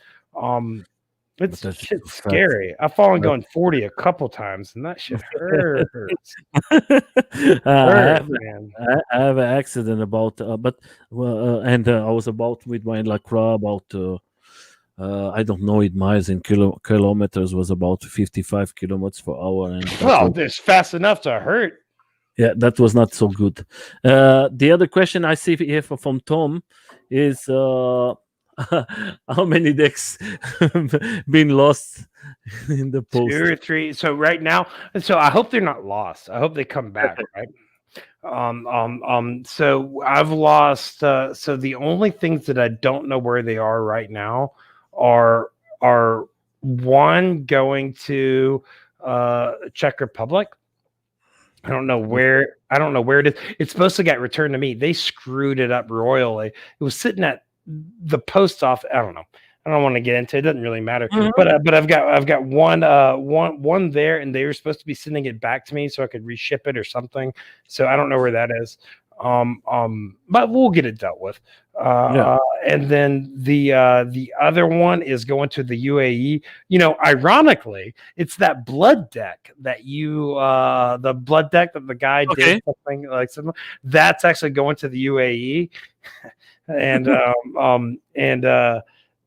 It's scary. I've fallen going 40 a couple times, and that shit hurts. I have an accident about, and I was about with my Lacroix about, I don't know it miles in kilometers, was about 55 kilometers per hour. And it's fast enough to hurt. Yeah, that was not so good. The other question I see here from Tom is, how many decks been lost in the post? 2 or 3. So right now, so I hope they're not lost. I hope they come back, right? So I've lost. So the only things that I don't know where they are right now are one going to Czech Republic. I don't know where. I don't know where it is. It's supposed to get returned to me. They screwed it up royally. It was sitting at the post office. I don't know. I don't want to get into it. It doesn't really matter. Mm-hmm. But I've got one there, and they were supposed to be sending it back to me so I could reship it or something. So I don't know where that is. But we'll get it dealt with. And then the other one is going to the UAE. Ironically, it's that blood deck that the blood deck that the guy did something like that's actually going to the UAE. And I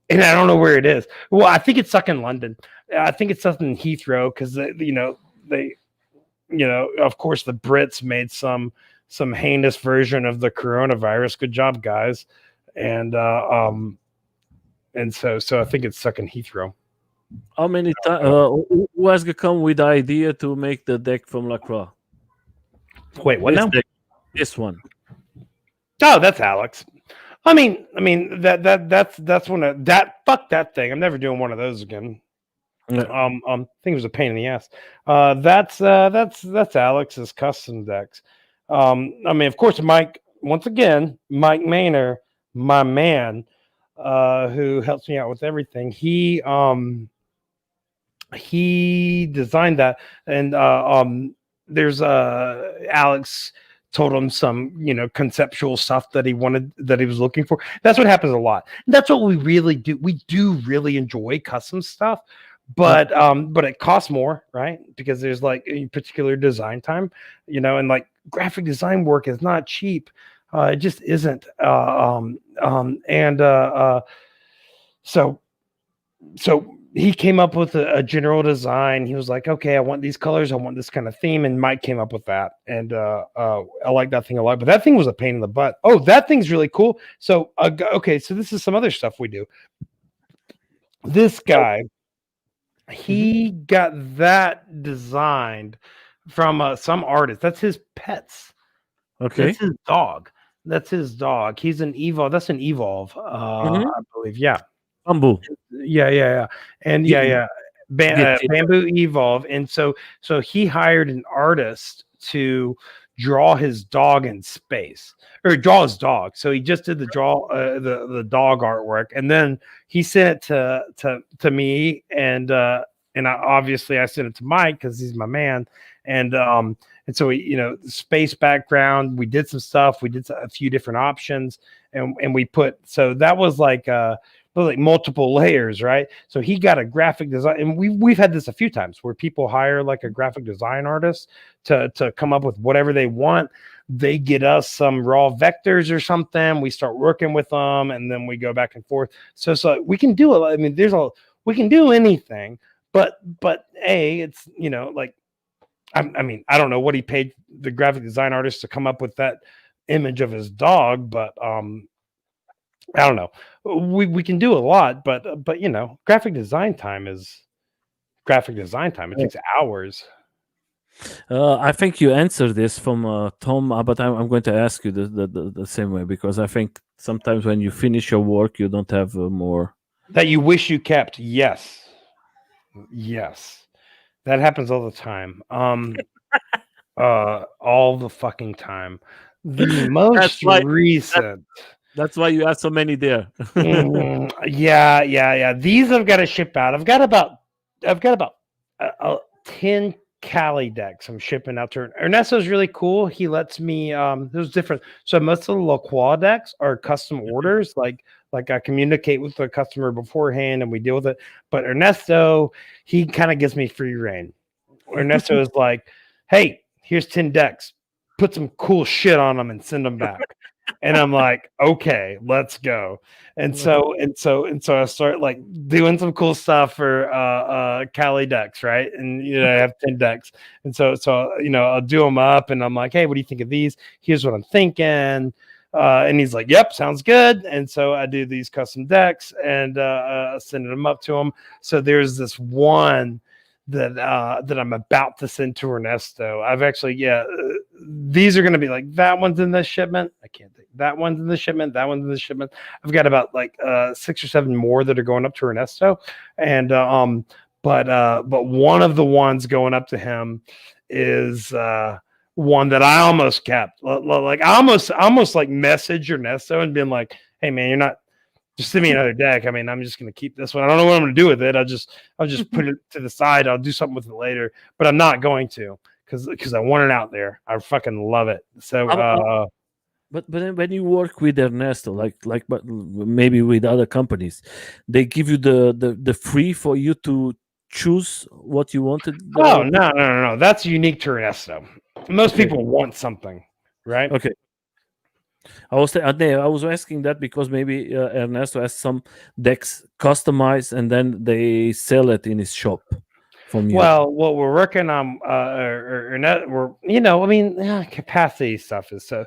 don't know where it is. Well, I think it's stuck in London. I think it's stuck in Heathrow because they of course the Brits made some heinous version of the coronavirus. Good job, guys. And so I think it's stuck in Heathrow. How many times? Who has come with the idea to make the deck from Lacroix? Wait, what now? This one. Oh, that's Alex. I mean that's one of that. Fuck that thing. I'm never doing one of those again. Yeah. I think it was a pain in the ass. That's Alex's custom decks. Of course, Mike. Once again, Mike Maynor, my man, who helps me out with everything. He designed that, and there's Alex told him some conceptual stuff that he was looking for. That's what happens a lot. And that's what we really do. We do really enjoy custom stuff, but it costs more, right? Because there's like a particular design time, and like graphic design work is not cheap. It just isn't. So he came up with a general design. He was like, okay, I want these colors. I want this kind of theme. And Mike came up with that. And I like that thing a lot. But that thing was a pain in the butt. Oh, that thing's really cool. So, okay, so this is some other stuff we do. This guy, he got that designed from some artist. That's his pets. Okay. That's his dog. That's his dog. He's an Evolve. That's an Evolve, Mm-hmm. I believe. Yeah. Bamboo. Yeah. And Get, get it. Bamboo Evolve. And so he hired an artist to draw his dog in space, or draw his dog. So he just did the dog artwork, and then he sent it to me, and obviously I sent it to Mike because he's my man, and so we, space background. We did some stuff. We did a few different options, and we put, so that was like multiple layers, right? So he got a graphic design, and we've had this a few times where people hire like a graphic design artist to come up with whatever they want. They get us some raw vectors or something. We start working with them, and then we go back and forth. So we can do it. I mean, we can do anything, but it's like, I mean, I don't know what he paid the graphic design artist to come up with that image of his dog, but I don't know. We can do a lot, but graphic design time is graphic design time. It takes hours. I think you answered this from Tom, but I'm going to ask you the same way, because I think sometimes when you finish your work, you don't have more that you wish you kept. Yes, that happens all the time. All the fucking time. The most recent. That's why you have so many there. Yeah. These I've got to ship out. I've got about 10 Cali decks I'm shipping out to Ernesto's really cool. He lets me there's different. So most of the LaCroix decks are custom orders, like I communicate with the customer beforehand and we deal with it. But Ernesto, he kind of gives me free reign. Ernesto is like, hey, here's 10 decks. Put some cool shit on them and send them back. And I'm like, okay, let's go. And so I start like doing some cool stuff for Cali decks, right? And I have 10 decks. And so I'll do them up and I'm like, hey, what do you think of these? Here's what I'm thinking. And he's like, yep, sounds good. And so I do these custom decks and send them up to him. So there's this one that I'm about to send to Ernesto. I've actually, these are going to be like, that one's in this shipment. I can't think. That one's in the shipment. That one's in the shipment. I've got about like 6 or 7 more that are going up to Ernesto. And but one of the ones going up to him is one that I almost kept. Like I almost like message Ernesto and been like, hey man, you're not. Just send me another deck. I mean, I'm just going to keep this one. I don't know what I'm going to do with it. I'll just put it to the side. I'll do something with it later, but I'm not going to because I want it out there. I fucking love it. So, but when you work with Ernesto, but maybe with other companies, they give you the free for you to choose what you wanted. Oh no. That's unique to Ernesto. Most people want something, right? Okay. I was asking that because maybe Ernesto has some decks customized and then they sell it in his shop from you. Well, what we're working on, capacity stuff is so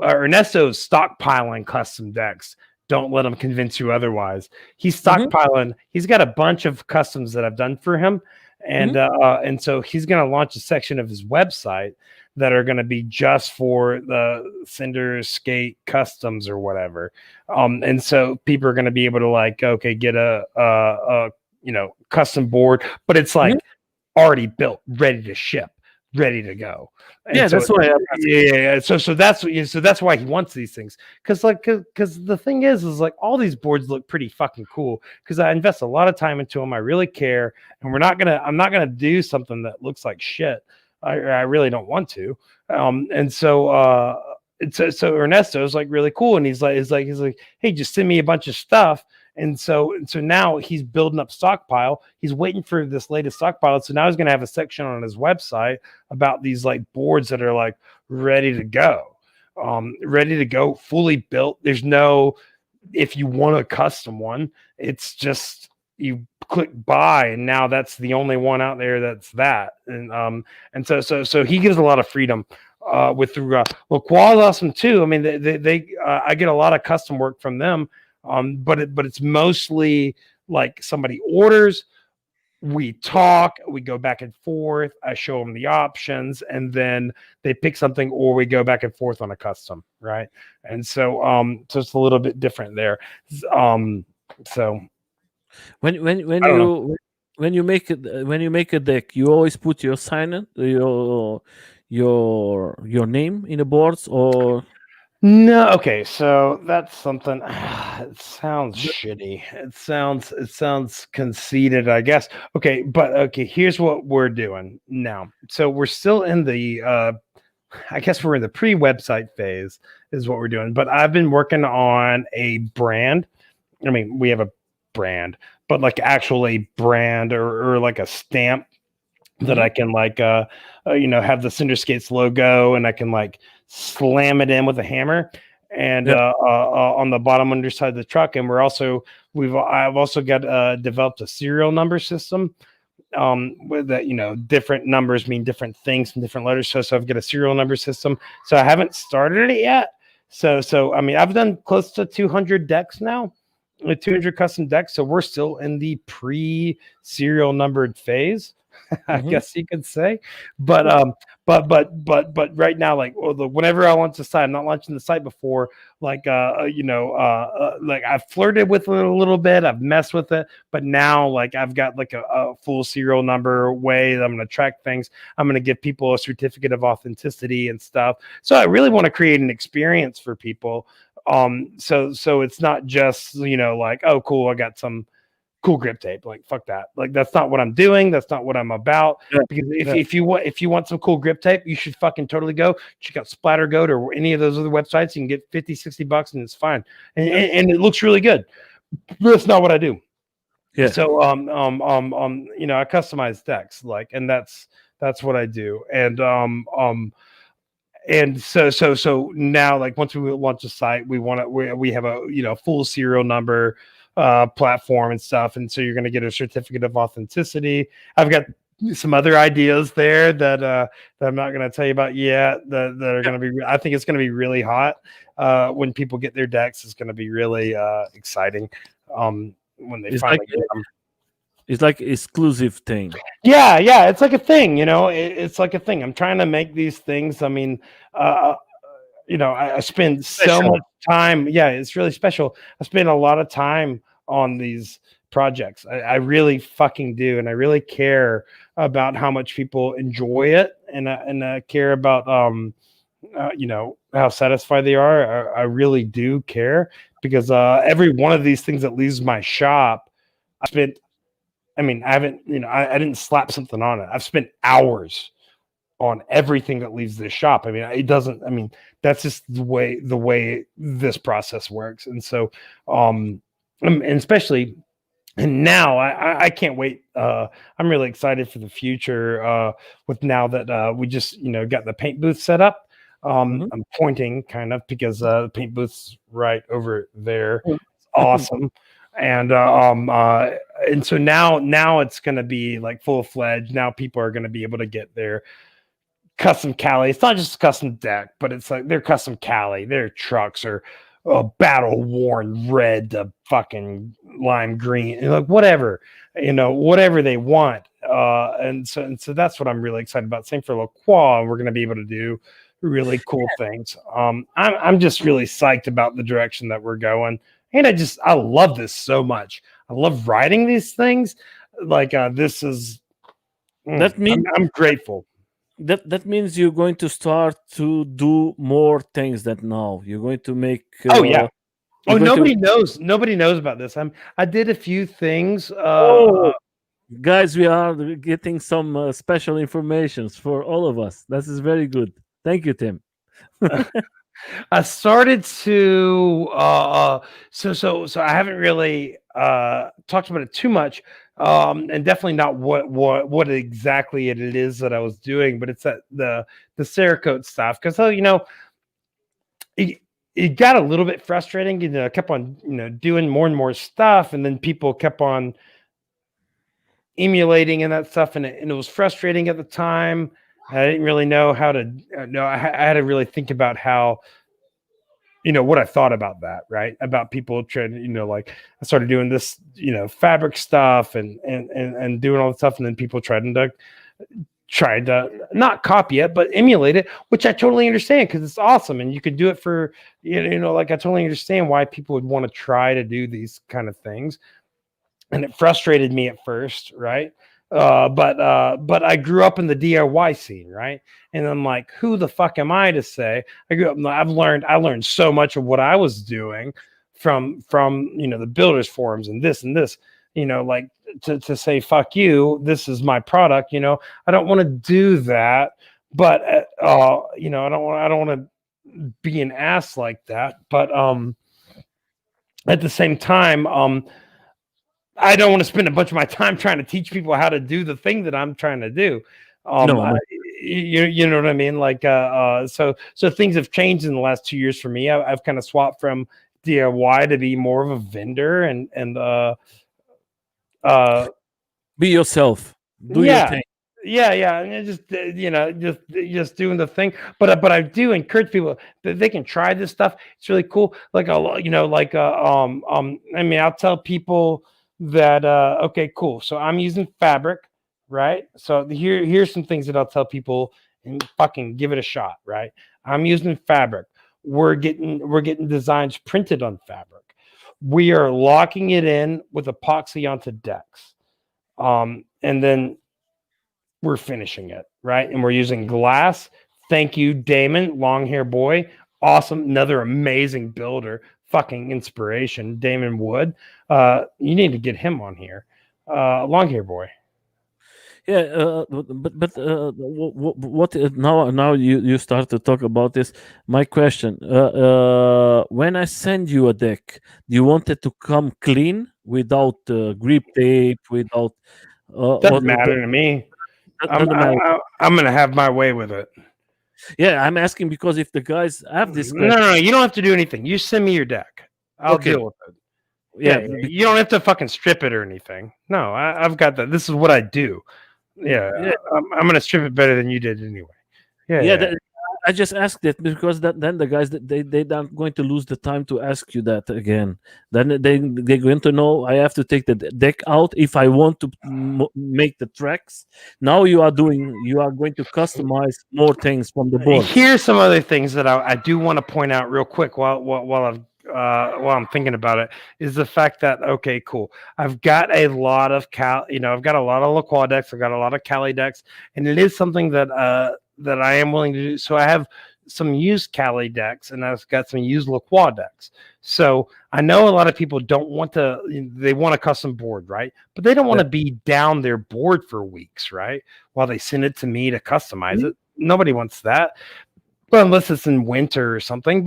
Ernesto's stockpiling custom decks. Don't let him convince you otherwise. He's stockpiling. He's got a bunch of customs that I've done for him, and so he's going to launch a section of his website that are going to be just for the Cinder Skate customs or whatever. And so people are going to be able to get a custom board, but it's like already built, ready to ship, ready to go. And that's why. So that's why he wants these things. Because the thing is like all these boards look pretty fucking cool. Because I invest a lot of time into them. I really care, and I'm not gonna do something that looks like shit. I really don't want to. And so Ernesto is like really cool, and he's like, hey, just send me a bunch of stuff. And so now he's building up stockpile. He's waiting for this latest stockpile. So now he's going to have a section on his website about these like boards that are like ready to go, fully built. There's no, if you want a custom one, it's just you click buy, and now that's the only one out there that's that. And so he gives a lot of freedom. With LaCroix is awesome too. I mean, they I get a lot of custom work from them. But it's mostly like somebody orders, we talk, we go back and forth. I show them the options, and then they pick something, or we go back and forth on a custom, right? And so, so it's a little bit different there. So when when when I don't know. you when you make a deck, you always put your sign in, your name in the boards, or No, okay, so that's something. It sounds shitty. It sounds conceited, I guess. Okay, but okay, here's what we're doing now. So we're still in the I guess we're in the pre-website phase is what we're doing. But I've been working on a brand. I mean, we have a brand, but like actually brand or like a stamp that I can like have the Cinder Skates logo, and I can like slam it in with a hammer and yeah. on the bottom underside of the truck. And I've also got developed a serial number system with that, different numbers mean different things in different letters. So I've got a serial number system. So I haven't started it yet. So I mean, I've done close to 200 decks now, with 200 custom decks. So we're still in the pre-serial numbered phase. I guess you could say, but right now, like whenever I launch the site, I'm not launching the site before, like like I've flirted with it a little bit, I've messed with it, but now like I've got like a full serial number way that I'm going to track things. I'm going to give people a certificate of authenticity and stuff. So I really want to create an experience for people. So it's not just like, oh cool, I got some cool grip tape. Like fuck that. Like that's not what I'm doing. That's not what I'm about. Yeah. Because if you want some cool grip tape, you should fucking totally go check out Splatter Goat or any of those other websites. You can get 50-60 bucks and it's fine. And it looks really good. That's not what I do. Yeah. So I customize decks, like, and that's what I do. And so now, like once we launch the site, we have a full serial number platform and stuff, and so you're going to get a certificate of authenticity. I've got some other ideas there that I'm not going to tell you about yet. That are going to be. I think it's going to be really hot when people get their decks. It's going to be really exciting when they finally get them. It's like exclusive thing. Yeah, it's like a thing. It's like a thing. I'm trying to make these things. I mean, I spend so much time. Yeah, it's really special. I spend a lot of time on these projects. I really fucking do, and I really care about how much people enjoy it, and I care about how satisfied they are. I really do care, because every one of these things that leaves my shop, I haven't, I didn't slap something on it. I've spent hours on everything that leaves this shop. That's just the way this process works. And so, and especially, and now I can't wait. I'm really excited for the future with now that we just, got the paint booth set up. I'm pointing kind of because the paint booth's right over there. It's awesome. And so now it's going to be like full-fledged. Now people are going to be able to get their custom Cali. It's not just a custom deck, but it's like their custom Cali. Their trucks are battle worn red to fucking lime green, and like whatever they want. And so that's what I'm really excited about. Same for LaCroix. We're going to be able to do really cool things. I'm just really psyched about the direction that we're going. And I love this so much. I love writing these things. Like this is That means I'm grateful. That means you're going to start to do more things than now. You're going to make. Nobody knows. Nobody knows about this. I did a few things. Guys, we are getting some special informations for all of us. That is very good. Thank you, Tim. I started to so I haven't really talked about it too much, and definitely not what exactly it is that I was doing, but it's that the Cerakote stuff, because it got a little bit frustrating. I kept on doing more and more stuff, and then people kept on emulating and that stuff, and it was frustrating at the time. I didn't really know how to. I had to really think about how what I thought about that, right? About people trying, like I started doing this, fabric stuff and doing all the stuff, and then people tried to not copy it, but emulate it, which I totally understand because it's awesome and you could do it for, like I totally understand why people would want to try to do these kind of things. And it frustrated me at first, right? But I grew up in the DIY scene, right? And I'm like, who the fuck am I to say? I learned so much of what I was doing from the builders forums and this, like to say fuck you, this is my product. I don't want to do that, but I don't want to be an ass like that. But at the same time, I don't want to spend a bunch of my time trying to teach people how to do the thing that I'm trying to do. No. You know what I mean? Like, so things have changed in the last 2 years for me. I've kind of swapped from DIY to be more of a vendor and be yourself. Do your thing. Yeah, and just just doing the thing. But I do encourage people that they can try this stuff. It's really cool. Like I mean, I'll tell people that okay, cool. So I'm using fabric, right? So here's some things that I'll tell people and fucking give it a shot, right? I'm using fabric. We're getting designs printed on fabric. We are locking it in with epoxy onto decks. And then we're finishing it, right? And we're using glass. Thank you, Damon, long hair boy. Awesome. Another amazing builder. Fucking inspiration. Damon Wood. You need to get him on here. Long hair boy. Yeah, but what now you start to talk about this. My question, when I send you a deck, do you want it to come clean without grip tape, without doesn't matter to me. I'm gonna have my way with it. Yeah, I'm asking because if the guys have this question, no, you don't have to do anything. You send me your deck. I'll deal with it. Yeah, you don't have to fucking strip it or anything. No, I've got that. This is what I do. Yeah. I'm gonna strip it better than you did anyway. Yeah. I just asked it because then the guys they aren't going to lose the time to ask you that again. Then they're going to know I have to take the deck out if I want to make the tracks. Now you are going to customize more things from the board. Here's some other things that I do want to point out real quick while I'm thinking about it, is the fact that, okay, cool. I've got a lot of I've got a lot of LaCroix decks. I've got a lot of Cali decks, and it is something that I am willing to do. So I have some used Cali decks and I've got some used LaCroix decks. So I know a lot of people they want a custom board, right? But they don't want to be down their board for weeks, right? While they send it to me to customize it. Nobody wants that. But unless it's in winter or something.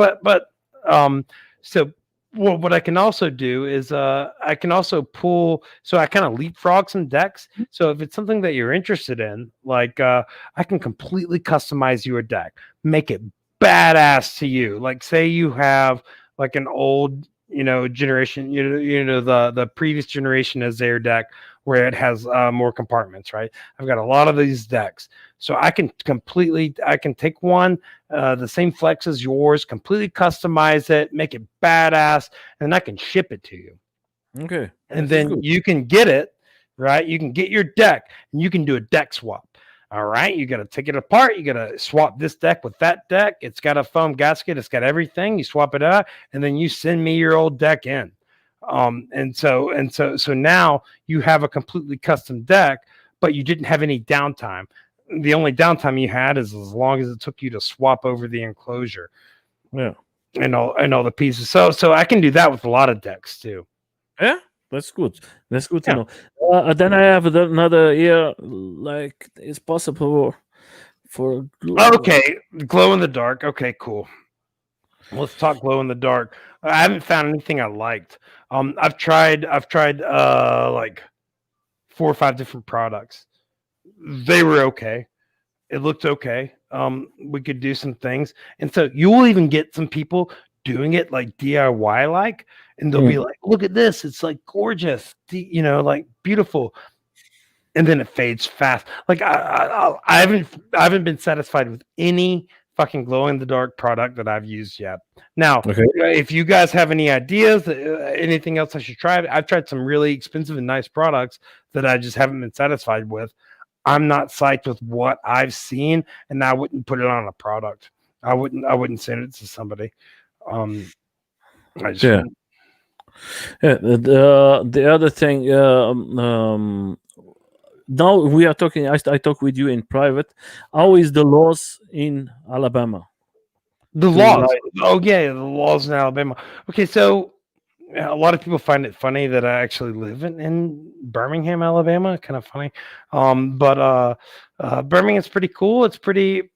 So what I can also do is I can also pull, so I kind of leapfrog some decks. So if it's something that you're interested in, like I can completely customize your deck, make it badass to you. Like say you have like an old, generation, the previous generation Azure deck where it has more compartments, right? I've got a lot of these decks. So I can take one, the same flex as yours, completely customize it, make it badass, and I can ship it to you. Okay. And then you can get it, right? You can get your deck and you can do a deck swap. All right. You got to take it apart. You got to swap this deck with that deck. It's got a foam gasket. It's got everything. You swap it out and then you send me your old deck in. And so now you have a completely custom deck, but you didn't have any downtime. The only downtime you had is as long as it took you to swap over the enclosure. Yeah. And all the pieces. So I can do that with a lot of decks too. Yeah, that's good. That's good to know. Then I have another like it's possible for okay, glow in the dark. Okay, cool. Let's talk glow in the dark. I haven't found anything I liked. I've tried like 4 or 5 different products. They were okay. It looked okay. We could do some things. And so you will even get some people doing it like DIY like, and they'll be like, look at this. It's like gorgeous, like beautiful. And then it fades fast. Like I haven't been satisfied with any fucking glow in the dark product that I've used yet. Now, Okay. if you guys have any ideas, anything else I should try, I've tried some really expensive and nice products that I just haven't been satisfied with. I'm not psyched with what I've seen, and I wouldn't put it on a product. I wouldn't send it to somebody. I just Yeah. Yeah. The other thing. Now we are talking. I talk with you in private. How is the laws in Alabama? the To laws. ride? Oh yeah, the laws in Alabama. Okay, so a lot of people find it funny that I actually live in Birmingham, Alabama. Kind of funny. But Birmingham's pretty cool. It's pretty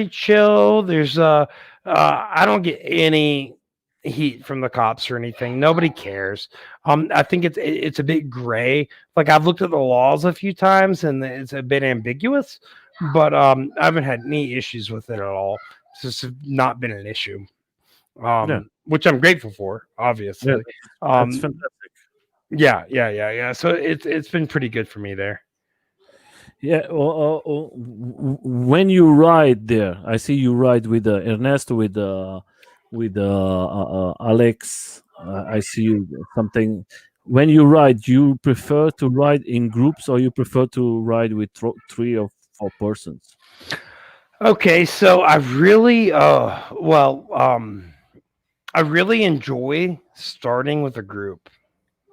chill. There's I don't get any heat from the cops or anything. Nobody cares. I think it's a bit gray. Like I've looked at the laws a few times and it's a bit ambiguous, but I haven't had any issues with it at all. It's just not been an issue. Yeah. Which I'm grateful for, Yeah. obviously. That's fantastic. Yeah. So it's been pretty good for me there. Yeah. When you ride there, I see you ride with Ernesto, with Alex. I see you something. When you ride, you prefer to ride in groups, or you prefer to ride with 3 or 4 persons? Okay, so I really I really enjoy starting with a group,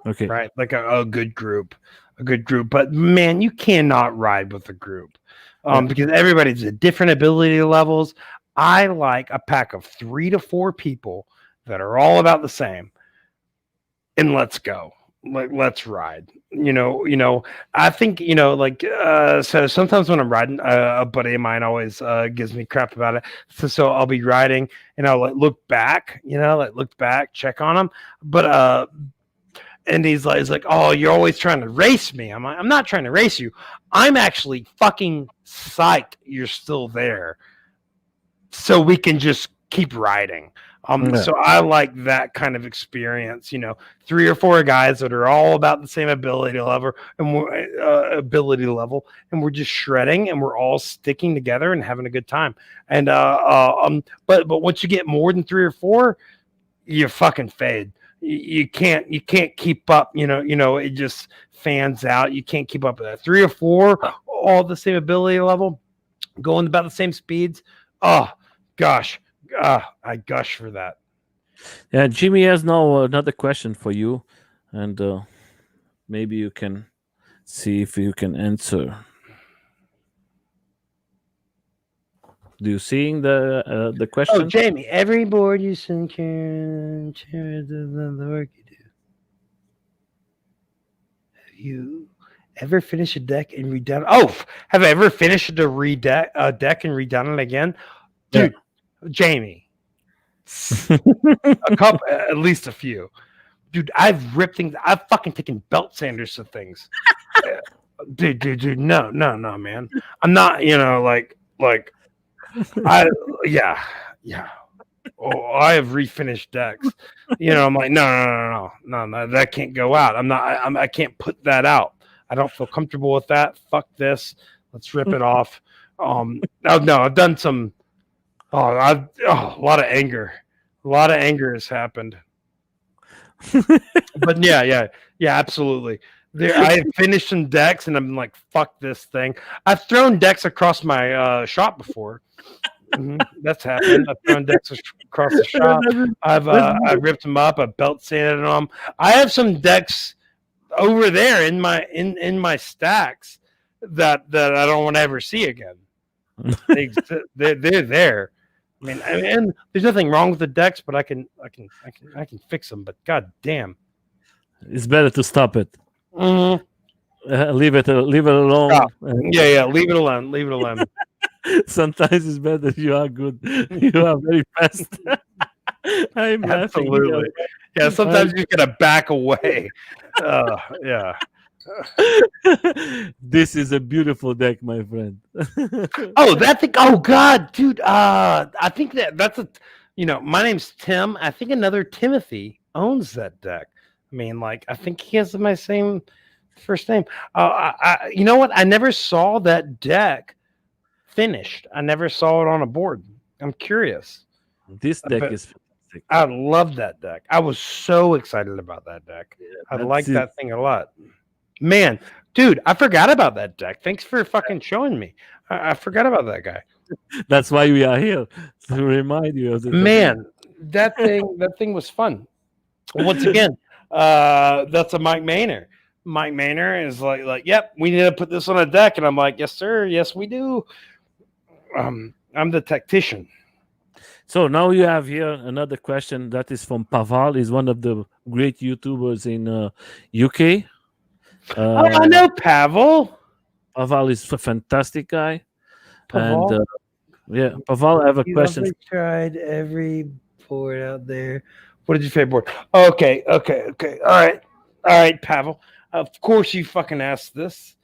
Okay. right? Like a good group. A good group. But man, you cannot ride with a group. Yeah. Because everybody's at different ability levels. I like a pack of 3 to 4 people that are all about the same. And let's go. Like let's ride. I think like so sometimes when I'm riding, a buddy of mine always gives me crap about it. So I'll be riding and I'll like look back, look back, check on him. But and he's like, oh, you're always trying to race me. I'm like, I'm not trying to race you. I'm actually fucking psyched you're still there, so we can just keep riding. Yeah. So I like that kind of experience, 3 or 4 guys that are all about the same ability level, and we're just shredding, and we're all sticking together and having a good time. And but once you get more than 3 or 4, you fucking fade. You can't keep up. It just fans out. You can't keep up with that. 3 or 4, all the same ability level, going about the same speeds. Oh gosh. I gush for that. Yeah. Jimmy has now another question for you, and maybe you can see if you can answer. Do you seeing the Oh, question? Jamie, every board you send the work you do. Have you ever finished a deck and redone? Oh, have I ever finished a deck and redone it again, dude? Yeah. Jamie, a couple, at least a few. Dude, I've ripped things. I've fucking taken belt sanders to things. Dude, no, man. I'm not, like yeah. Oh, I have refinished decks. I'm like, no, that can't go out. I can't put that out. I don't feel comfortable with that. Fuck this. Let's rip it off. No, I've done some. A lot of anger. A lot of anger has happened. But yeah, absolutely. I have finished some decks, and I'm like, fuck this thing. I've thrown decks across my shop before. That's happened. I've thrown decks across the shop. I've ripped them up. I've belt sanded them. I have some decks over there in my stacks that I don't want to ever see again. They're there. I mean, there's nothing wrong with the decks, but I can fix them. But god damn, it's better to stop it. Mm-hmm. Leave it alone. Yeah, leave it alone. Sometimes it's better. You are good. You are very fast. I'm Absolutely. laughing. Yeah, sometimes you gotta back away. Yeah. This is a beautiful deck, my friend. Oh, that thing! Oh God, dude. I think that's a. My name's Tim. I think another Timothy owns that deck. I mean, like, I think he has my same first name. You know what? I never saw that deck finished. I never saw it on a board. I'm curious. This deck But is fantastic. I love that deck. I was so excited about that deck. I That's like it. that thing a lot. Man, dude, I forgot about that deck. Thanks for fucking showing me. I forgot about that guy. That's why we are here to remind you of the Man, that thing was fun. Once again, that's a Mike Maynard. Mike Maynard is like, yep, we need to put this on a deck, and I'm like, yes, sir, yes, we do. I'm the tactician. So now you have here another question that is from Paval. He's one of the great YouTubers in UK. I know Pavel. Paval is a fantastic guy, and Pavel. yeah, Paval, I have a question. I've tried every board out there. What did you say, board? Okay. All right, Pavel. Of course you fucking asked this.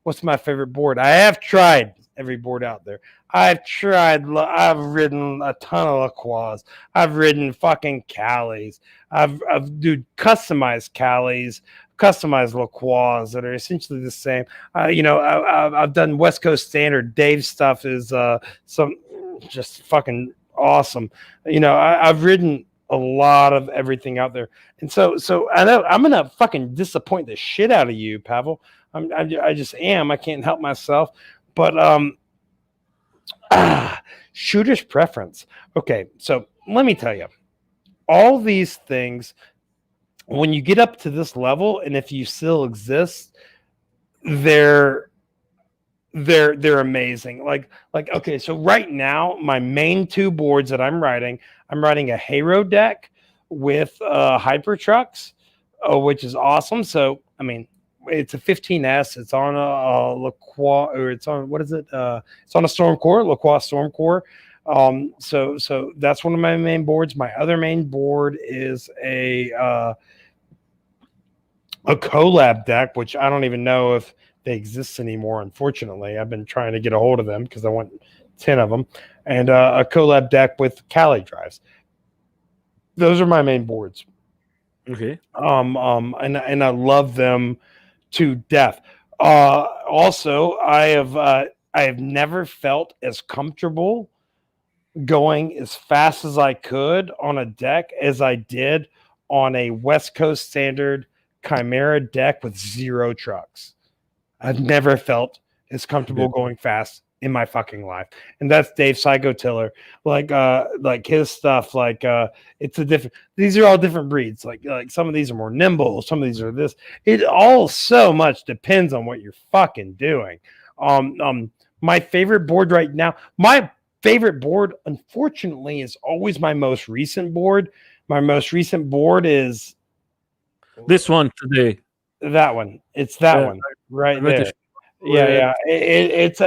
What's my favorite board? I have tried every board out there. I've ridden a ton of LaCroix. I've ridden fucking Callies. I've customized Callies, customized LaCroix that are essentially the same. I've done West Coast Standard. Dave's stuff is some just fucking awesome. I've ridden a lot of everything out there, and so I know I'm gonna fucking disappoint the shit out of you, Pavel. I just am. I can't help myself. But shooter's preference. Okay, so let me tell you, all these things, when you get up to this level, and if you still exist, they're amazing. Like okay, so right now, my main two boards that I'm riding a Hero deck with Hyper Trucks, which is awesome. So I mean, it's a 15S. It's on a LaCroix, or it's on, what is it? It's on a Stormcore, LaCroix Stormcore. So that's one of my main boards. My other main board is a collab deck, which I don't even know if they exist anymore. Unfortunately, I've been trying to get a hold of them because I want 10 of them, and a collab deck with Cali drives. Those are my main boards. Okay. And I love them to death. Also, I have never felt as comfortable going as fast as I could on a deck as I did on a West Coast Standard Chimera deck with 0 trucks. I've never felt as comfortable going fast in my fucking life. And that's Dave Psychotiller. Like his stuff, it's a different, these are all different breeds. Like some of these are more nimble, some of these are this. It all so much depends on what you're fucking doing. My favorite board right now, unfortunately, is always my most recent board. My most recent board is this one today. That one. It's that one right there. Yeah. It's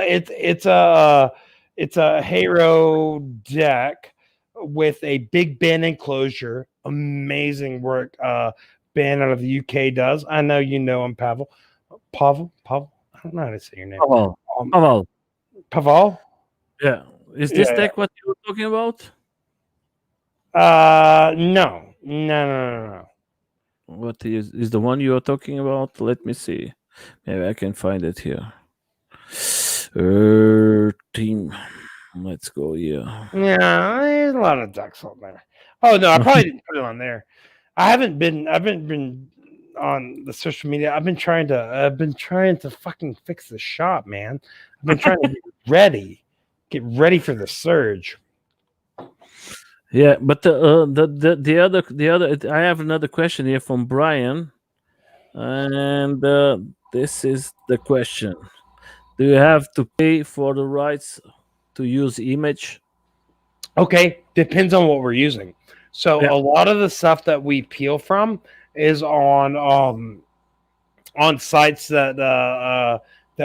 a Hero deck with a big band enclosure. Amazing work. Band out of the UK does. I know you know him, Pavel. Pavel. I don't know how to say your name. Pavel. Yeah. Is this deck what you were talking about? No. What is the one you are talking about? Let me see. Maybe I can find it here. Team. Let's go here. Yeah, there's a lot of decks on there. Oh no, I probably didn't put it on there. I haven't been on the social media. I've been trying to fucking fix the shop, man. I've been trying to get ready for the surge. Yeah, but the other I have another question here from Brian, and this is the question: do you have to pay for the rights to use image? Okay, depends on what we're using. So a lot of the stuff that we peel from is on sites that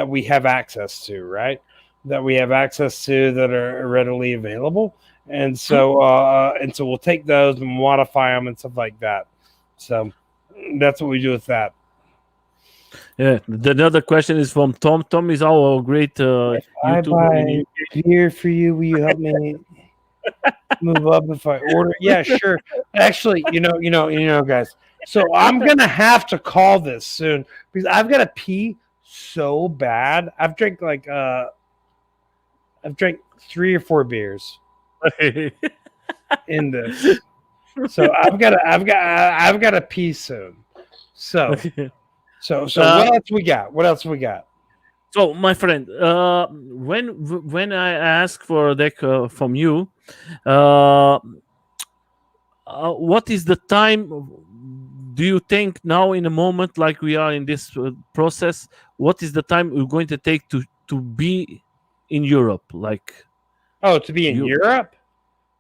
we have access to, right? That we have access to that are readily available. And so we'll take those and modify them and stuff like that. So that's what we do with that. Yeah. Another question is from Tom. Tom is our great if I buy beer for you, will you help me move up if I order? Yeah, sure. Actually, you know, guys. So I'm gonna have to call this soon because I've got to pee so bad. I've drank 3 or 4 beers. in this. So I've got a pee soon. So Okay. so Uh, what else we got? What else we got? so, my friend, when I ask for a deck from you, uh, what is the time? Do you think now, in a moment like we are in this process, what is the time we're going to take to be in Europe? Like Oh, to be in you, Europe?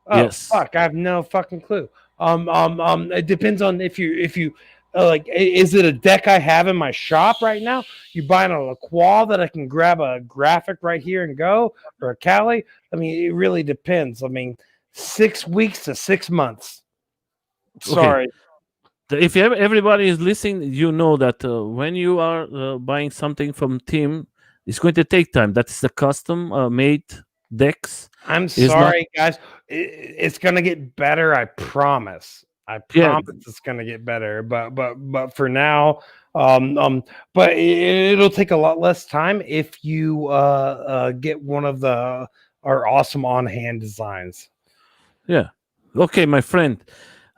Oh yes, fuck, I have no fucking clue. It depends on if you like. Is it a deck I have in my shop right now? You buying a Lacroix that I can grab a graphic right here and go, or a Cali? I mean, it really depends. I mean, 6 weeks to 6 months. okay. Sorry. If everybody is listening, you know that when you are buying something from Team, it's going to take time. That's the custom made decks. I'm Is not, sorry, guys. It's gonna get better. I promise. I yeah. promise it's gonna get better. But for now, but it'll take a lot less time if you get one of the our awesome on hand designs. Yeah. Okay, my friend.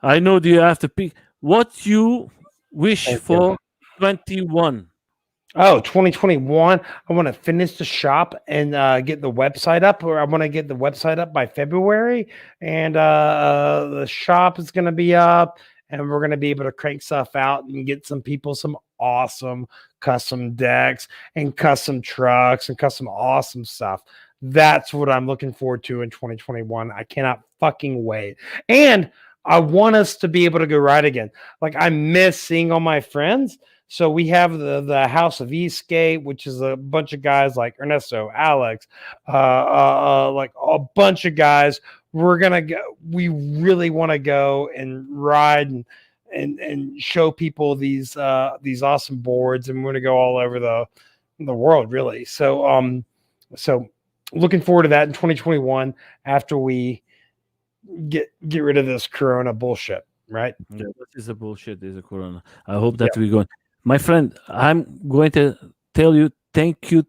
I know you have to pick what you wish Thank you. for 21. Oh, 2021. I want to finish the shop and get the website up, or I want to get the website up by February. And the shop is going to be up, and we're going to be able to crank stuff out and get some people some awesome custom decks and custom trucks and custom awesome stuff. That's what I'm looking forward to in 2021. I cannot fucking wait. And I want us to be able to go ride again. Like, I miss seeing all my friends. So we have the House of Escape, which is a bunch of guys like Ernesto, Alex, like a bunch of guys. We're gonna go. We really want to go and ride and show people these awesome boards, and we're gonna go all over the world, really. So looking forward to that in 2021 after we get rid of this Corona bullshit, right? Yeah, that is a bullshit. Is a corona. I hope that we go. My friend, I'm going to tell you thank you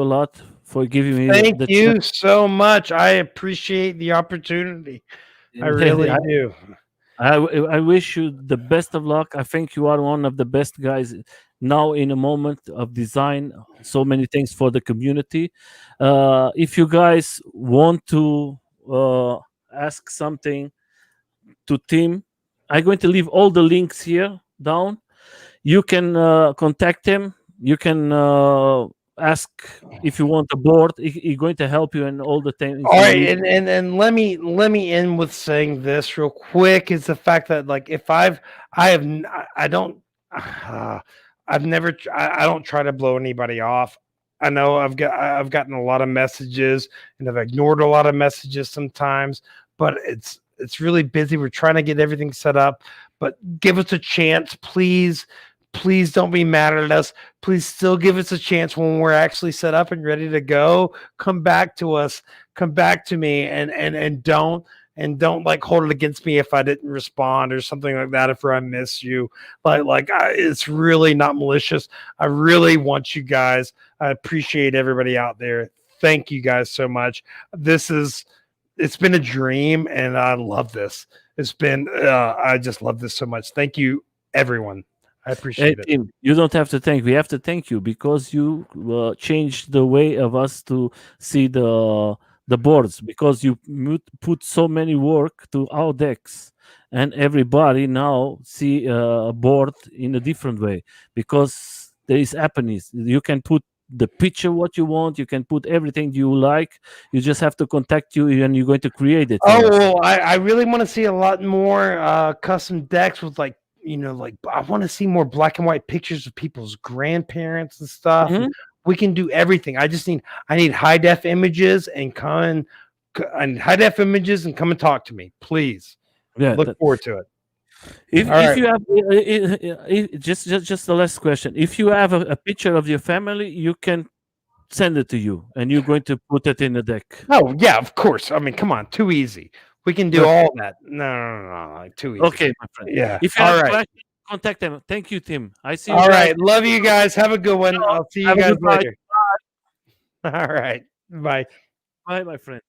a lot for giving me Thank the chance. you so much. I appreciate the opportunity. I really do. I wish you the best of luck. I think you are one of the best guys now in a moment of design. So many things for the community. If you guys want to ask something to Tim, I'm going to leave all the links here down. You can contact him. You can ask if you want a board. He's going to help you in all the things All you right, need. and let me end with saying this real quick is the fact that, like, if I have I don't I've never I don't try to blow anybody off. I know I've gotten a lot of messages and I've ignored a lot of messages sometimes, but it's really busy. We're trying to get everything set up, but give us a chance, please. Please don't be mad at us. Please still give us a chance when we're actually set up and ready to go. Come back to us. Come back to me, and don't like hold it against me if I didn't respond or something like that. If I miss you, it's really not malicious. I really want you guys. I appreciate everybody out there. Thank you guys so much. It's been a dream, and I love this. I just love this so much. Thank you, everyone. I appreciate it. Tim, you don't have to thank. We have to thank you because you changed the way of us to see the boards. Because you put so many work to our decks, and everybody now see a board in a different way. Because there is happiness. You can put the picture what you want. You can put everything you like. You just have to contact you, and you're going to create it for Oh, us. well, I really want to see a lot more custom decks with, like, like, I want to see more black and white pictures of people's grandparents and stuff. And Mhm. we can do everything. I need high def images and high def images and come and talk to me, please. Yeah. Look forward to it. All If right. you have just the last question, if you have a picture of your family, you can send it to you, and you're going to put it in the deck. Oh yeah, of course. I mean, come on, too easy. We can do Okay, all that. No, like, too easy. okay, my friend. Yeah. If you All have right. questions, contact them. Thank you, Tim. I see you All guys. right. Love you guys. Have a good one. I'll see you Have a guys good night. later. All right. Bye. Bye, my friend.